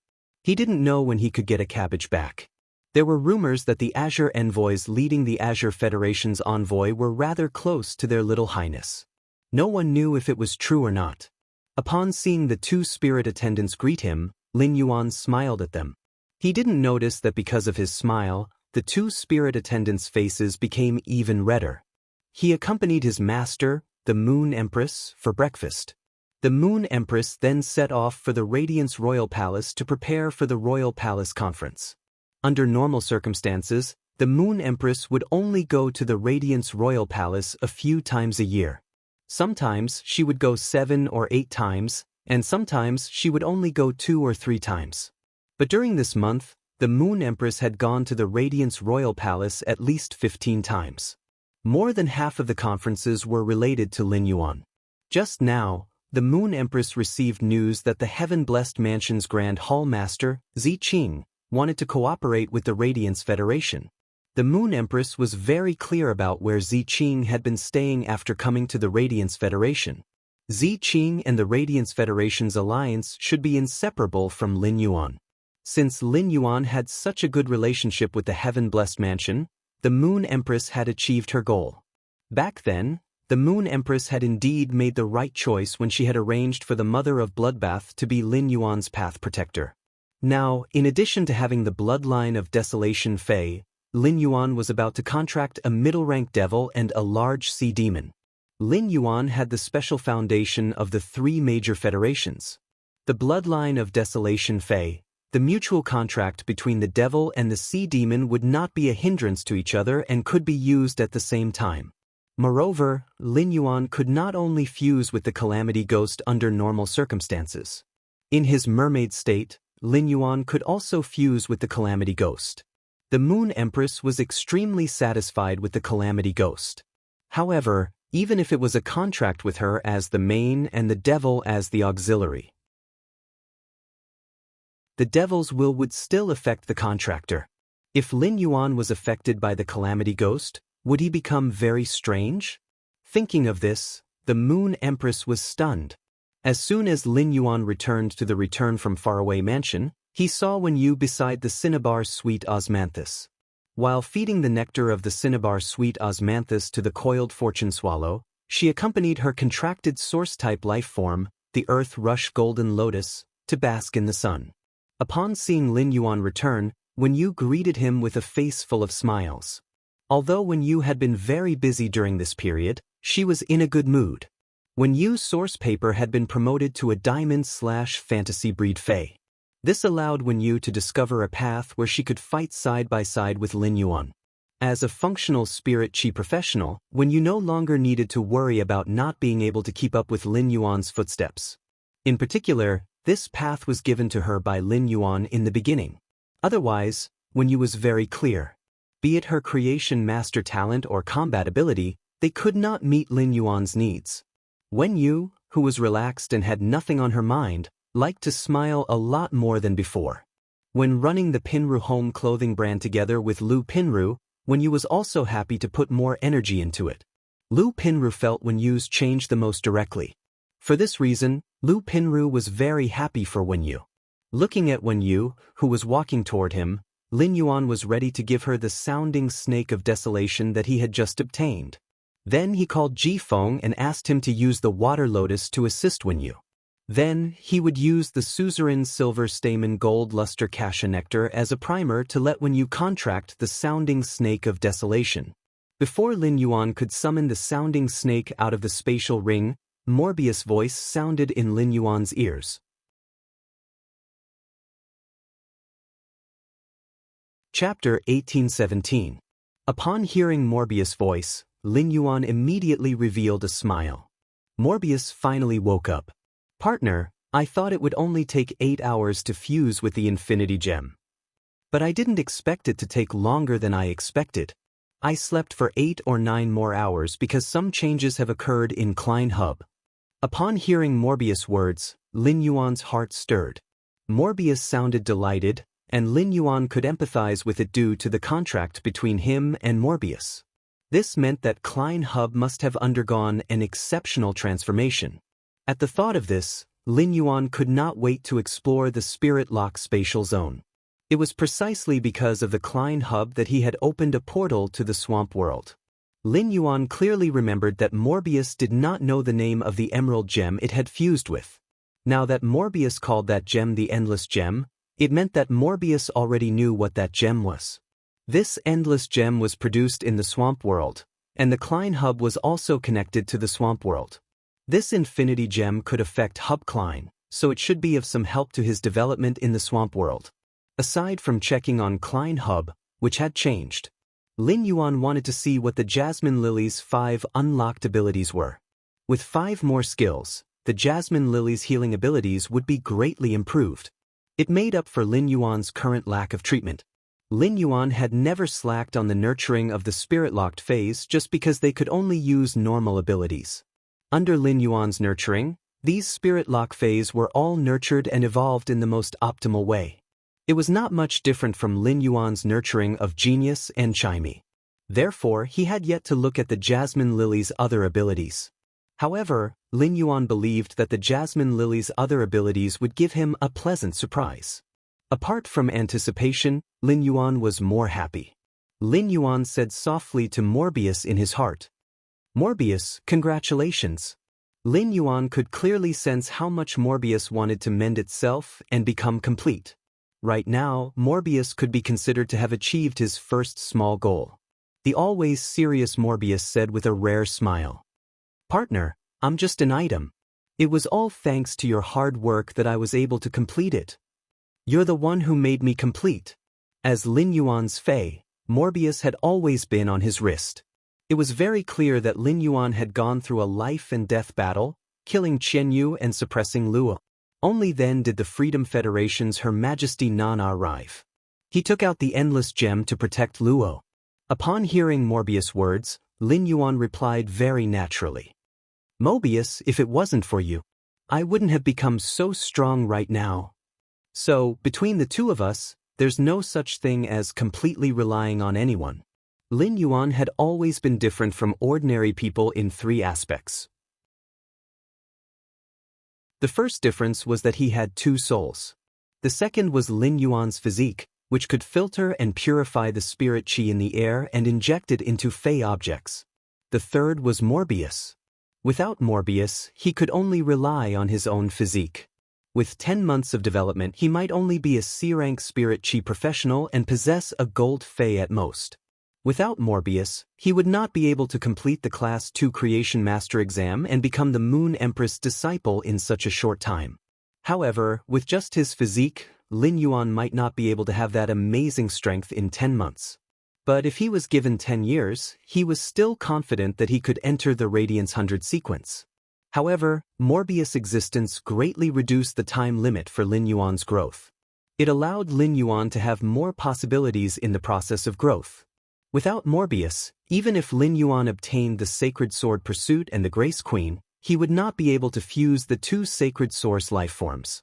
He didn't know when he could get a cabbage back. There were rumors that the Azure envoys leading the Azure Federation's envoy were rather close to their little highness. No one knew if it was true or not. Upon seeing the 2 spirit attendants greet him, Lin Yuan smiled at them. He didn't notice that because of his smile, the 2 spirit attendants' faces became even redder. He accompanied his master, the Moon Empress, for breakfast. The Moon Empress then set off for the Radiance Royal Palace to prepare for the Royal Palace Conference. Under normal circumstances, the Moon Empress would only go to the Radiance Royal Palace a few times a year. Sometimes she would go 7 or 8 times, and sometimes she would only go 2 or 3 times. But during this month, the Moon Empress had gone to the Radiance Royal Palace at least 15 times. More than half of the conferences were related to Lin Yuan. Just now, the Moon Empress received news that the Heaven-Blessed Mansion's Grand Hall Master, Ziqing, wanted to cooperate with the Radiance Federation. The Moon Empress was very clear about where Ziqing had been staying after coming to the Radiance Federation. Ziqing and the Radiance Federation's alliance should be inseparable from Lin Yuan. Since Lin Yuan had such a good relationship with the Heaven-Blessed Mansion, the Moon Empress had achieved her goal. Back then, the Moon Empress had indeed made the right choice when she had arranged for the Mother of Bloodbath to be Lin Yuan's path protector. Now, in addition to having the bloodline of Desolation Fey, Lin Yuan was about to contract a middle-rank devil and a large sea demon. Lin Yuan had the special foundation of the 3 major federations. The bloodline of Desolation Fey, the mutual contract between the devil and the sea demon would not be a hindrance to each other and could be used at the same time. Moreover, Lin Yuan could not only fuse with the Calamity Ghost under normal circumstances. In his mermaid state, Lin Yuan could also fuse with the Calamity Ghost. The Moon Empress was extremely satisfied with the Calamity Ghost. However, even if it was a contract with her as the main and the devil as the auxiliary, the devil's will would still affect the contractor. If Lin Yuan was affected by the Calamity Ghost, would he become very strange? Thinking of this, the Moon Empress was stunned. As soon as Lin Yuan returned to the return from faraway mansion, he saw Wen Yu beside the cinnabar sweet osmanthus. While feeding the nectar of the cinnabar sweet osmanthus to the coiled fortune swallow, she accompanied her contracted source-type life form, the earth rush golden lotus, to bask in the sun. Upon seeing Lin Yuan return, Wen Yu greeted him with a face full of smiles. Although Wen Yu had been very busy during this period, she was in a good mood. Wen Yu's source paper had been promoted to a diamond/fantasy breed Fae. This allowed Wen Yu to discover a path where she could fight side by side with Lin Yuan. As a functional spirit chi professional, Wen Yu no longer needed to worry about not being able to keep up with Lin Yuan's footsteps. In particular, this path was given to her by Lin Yuan in the beginning. Otherwise, Wen Yu was very clear. Be it her creation master talent or combat ability, they could not meet Lin Yuan's needs. Wen Yu, who was relaxed and had nothing on her mind, liked to smile a lot more than before. When running the Pinru home clothing brand together with Lu Pinru, Wen Yu was also happy to put more energy into it. Lu Pinru felt Wen Yu's change the most directly. For this reason, Lu Pinru was very happy for Wen Yu. Looking at Wen Yu, who was walking toward him, Lin Yuan was ready to give her the sounding snake of desolation that he had just obtained. Then he called Ji Feng and asked him to use the water lotus to assist Wen Yu. Then, he would use the suzerain silver stamen gold luster cassia nectar as a primer to let Wen Yu contract the sounding snake of desolation. Before Lin Yuan could summon the sounding snake out of the spatial ring, Morbius' voice sounded in Lin Yuan's ears. Chapter 1817. Upon hearing Morbius' voice, Lin Yuan immediately revealed a smile. Morbius finally woke up. Partner, I thought it would only take 8 hours to fuse with the Infinity Gem. But I didn't expect it to take longer than I expected. I slept for 8 or 9 more hours because some changes have occurred in Klein Hub. Upon hearing Morbius' words, Lin Yuan's heart stirred. Morbius sounded delighted, and Lin Yuan could empathize with it due to the contract between him and Morbius. This meant that Klein Hub must have undergone an exceptional transformation. At the thought of this, Lin Yuan could not wait to explore the Spirit Lock spatial zone. It was precisely because of the Klein Hub that he had opened a portal to the Swamp World. Lin Yuan clearly remembered that Morbius did not know the name of the emerald gem it had fused with. Now that Morbius called that gem the Endless Gem, it meant that Morbius already knew what that gem was. This Endless Gem was produced in the Swamp World, and the Klein Hub was also connected to the Swamp World. This Infinity Gem could affect Hub Klein, so it should be of some help to his development in the Swamp World. Aside from checking on Klein Hub, which had changed, Lin Yuan wanted to see what the Jasmine Lily's 5 unlocked abilities were. With 5 more skills, the Jasmine Lily's healing abilities would be greatly improved. It made up for Lin Yuan's current lack of treatment. Lin Yuan had never slacked on the nurturing of the spirit-locked phase just because they could only use normal abilities. Under Lin Yuan's nurturing, these spirit lock phase were all nurtured and evolved in the most optimal way. It was not much different from Lin Yuan's nurturing of Genius and Chimey. Therefore, he had yet to look at the Jasmine Lily's other abilities. However, Lin Yuan believed that the Jasmine Lily's other abilities would give him a pleasant surprise. Apart from anticipation, Lin Yuan was more happy. Lin Yuan said softly to Morbius in his heart, "Morbius, congratulations." Lin Yuan could clearly sense how much Morbius wanted to mend itself and become complete. Right now, Morbius could be considered to have achieved his first small goal. The always serious Morbius said with a rare smile, "Partner, I'm just an item. It was all thanks to your hard work that I was able to complete it. You're the one who made me complete." As Lin Yuan's Fei, Morbius had always been on his wrist. It was very clear that Lin Yuan had gone through a life and death battle, killing Qian Yu and suppressing Luo. Only then did the Freedom Federation's Her Majesty Nana arrive. He took out the endless gem to protect Luo. Upon hearing Morbius' words, Lin Yuan replied very naturally. Mobius, if it wasn't for you, I wouldn't have become so strong right now. So, between the two of us, there's no such thing as completely relying on anyone. Lin Yuan had always been different from ordinary people in 3 aspects. The first difference was that he had 2 souls. The second was Lin Yuan's physique, which could filter and purify the spirit qi in the air and inject it into fey objects. The third was Morbius. Without Morbius, he could only rely on his own physique. With 10 months of development, he might only be a C-rank spirit qi professional and possess a gold fey at most. Without Morbius, he would not be able to complete the Class 2 Creation Master exam and become the Moon Empress disciple in such a short time. However, with just his physique, Lin Yuan might not be able to have that amazing strength in 10 months. But if he was given 10 years, he was still confident that he could enter the Radiance 100 sequence. However, Morbius' existence greatly reduced the time limit for Lin Yuan's growth. It allowed Lin Yuan to have more possibilities in the process of growth. Without Morbius, even if Lin Yuan obtained the Sacred Sword Pursuit and the Grace Queen, he would not be able to fuse the 2 sacred source life forms.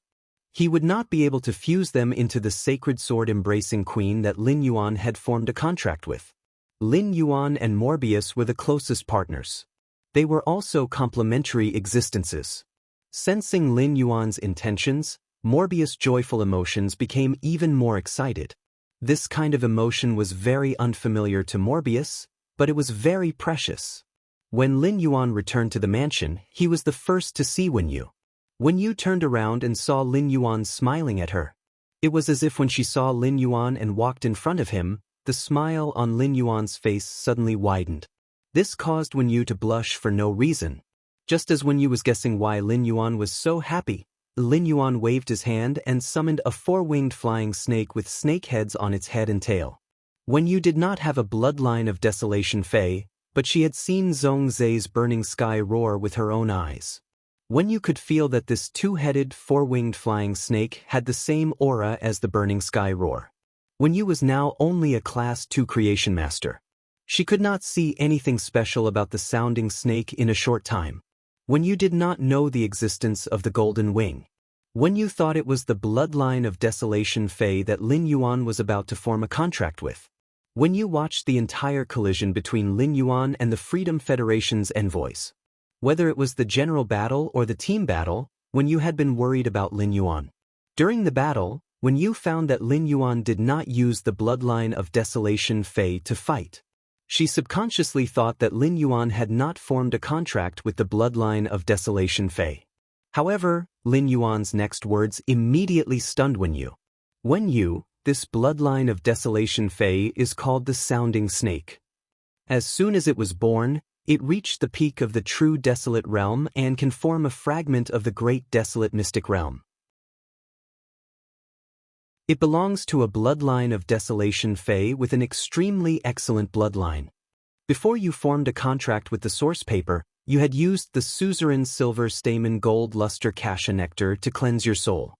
He would not be able to fuse them into the Sacred Sword Embracing Queen that Lin Yuan had formed a contract with. Lin Yuan and Morbius were the closest partners. They were also complementary existences. Sensing Lin Yuan's intentions, Morbius' joyful emotions became even more excited. This kind of emotion was very unfamiliar to Morbius, but it was very precious. When Lin Yuan returned to the mansion, he was the first to see Wenyu. Wenyu turned around and saw Lin Yuan smiling at her. It was as if when she saw Lin Yuan and walked in front of him, the smile on Lin Yuan's face suddenly widened. This caused Wenyu to blush for no reason. Just as Wenyu was guessing why Lin Yuan was so happy, Lin Yuan waved his hand and summoned a 4-winged flying snake with snake heads on its head and tail. Wenyu did not have a bloodline of Desolation Fey, but she had seen Zhongzai's burning sky roar with her own eyes. Wenyu could feel that this 2-headed, 4-winged flying snake had the same aura as the burning sky roar. Wenyu was now only a Class 2 Creation Master. She could not see anything special about the sounding snake in a short time. Wenyu did not know the existence of the Golden Wing. Wenyu thought it was the bloodline of Desolation Fey that Lin Yuan was about to form a contract with. Wenyu watched the entire collision between Lin Yuan and the Freedom Federation's envoys. Whether it was the general battle or the team battle, Wenyu had been worried about Lin Yuan. During the battle, Wenyu found that Lin Yuan did not use the bloodline of Desolation Fey to fight. She subconsciously thought that Lin Yuan had not formed a contract with the bloodline of Desolation Fey. However, Lin Yuan's next words immediately stunned Wenyu. Wenyu, this bloodline of Desolation Fey is called the Sounding Snake. As soon as it was born, it reached the peak of the true desolate realm and can form a fragment of the great desolate mystic realm. It belongs to a bloodline of Desolation Fey with an extremely excellent bloodline. Before you formed a contract with the source paper, you had used the Suzerain Silver Stamen Gold Luster Kasha Nectar to cleanse your soul.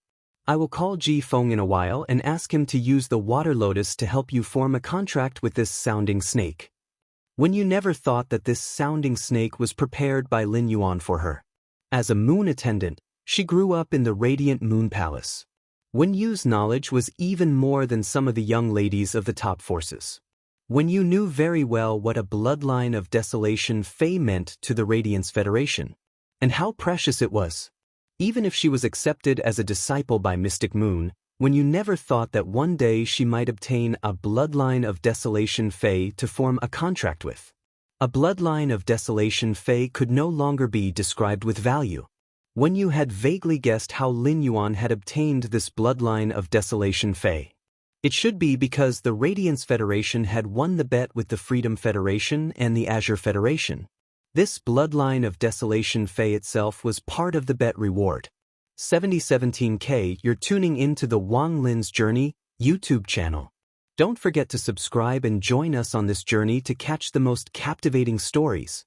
I will call Ji Feng in a while and ask him to use the Water Lotus to help you form a contract with this sounding snake. Wenyu never thought that this sounding snake was prepared by Lin Yuan for her. As a moon attendant, she grew up in the Radiant Moon Palace. Wenyu's knowledge was even more than some of the young ladies of the top forces. Wenyu knew very well what a bloodline of Desolation Fey meant to the Radiance Federation, and how precious it was. Even if she was accepted as a disciple by Mystic Moon, Wenyu never thought that one day she might obtain a bloodline of Desolation Fey to form a contract with. A bloodline of Desolation Fey could no longer be described with value. Wenyu had vaguely guessed how Lin Yuan had obtained this bloodline of Desolation Fey. It should be because the Radiance Federation had won the bet with the Freedom Federation and the Azure Federation. This bloodline of Desolation Fey itself was part of the bet reward. 7017K, you're tuning into the Wang Lin's Journey YouTube channel. Don't forget to subscribe and join us on this journey to catch the most captivating stories.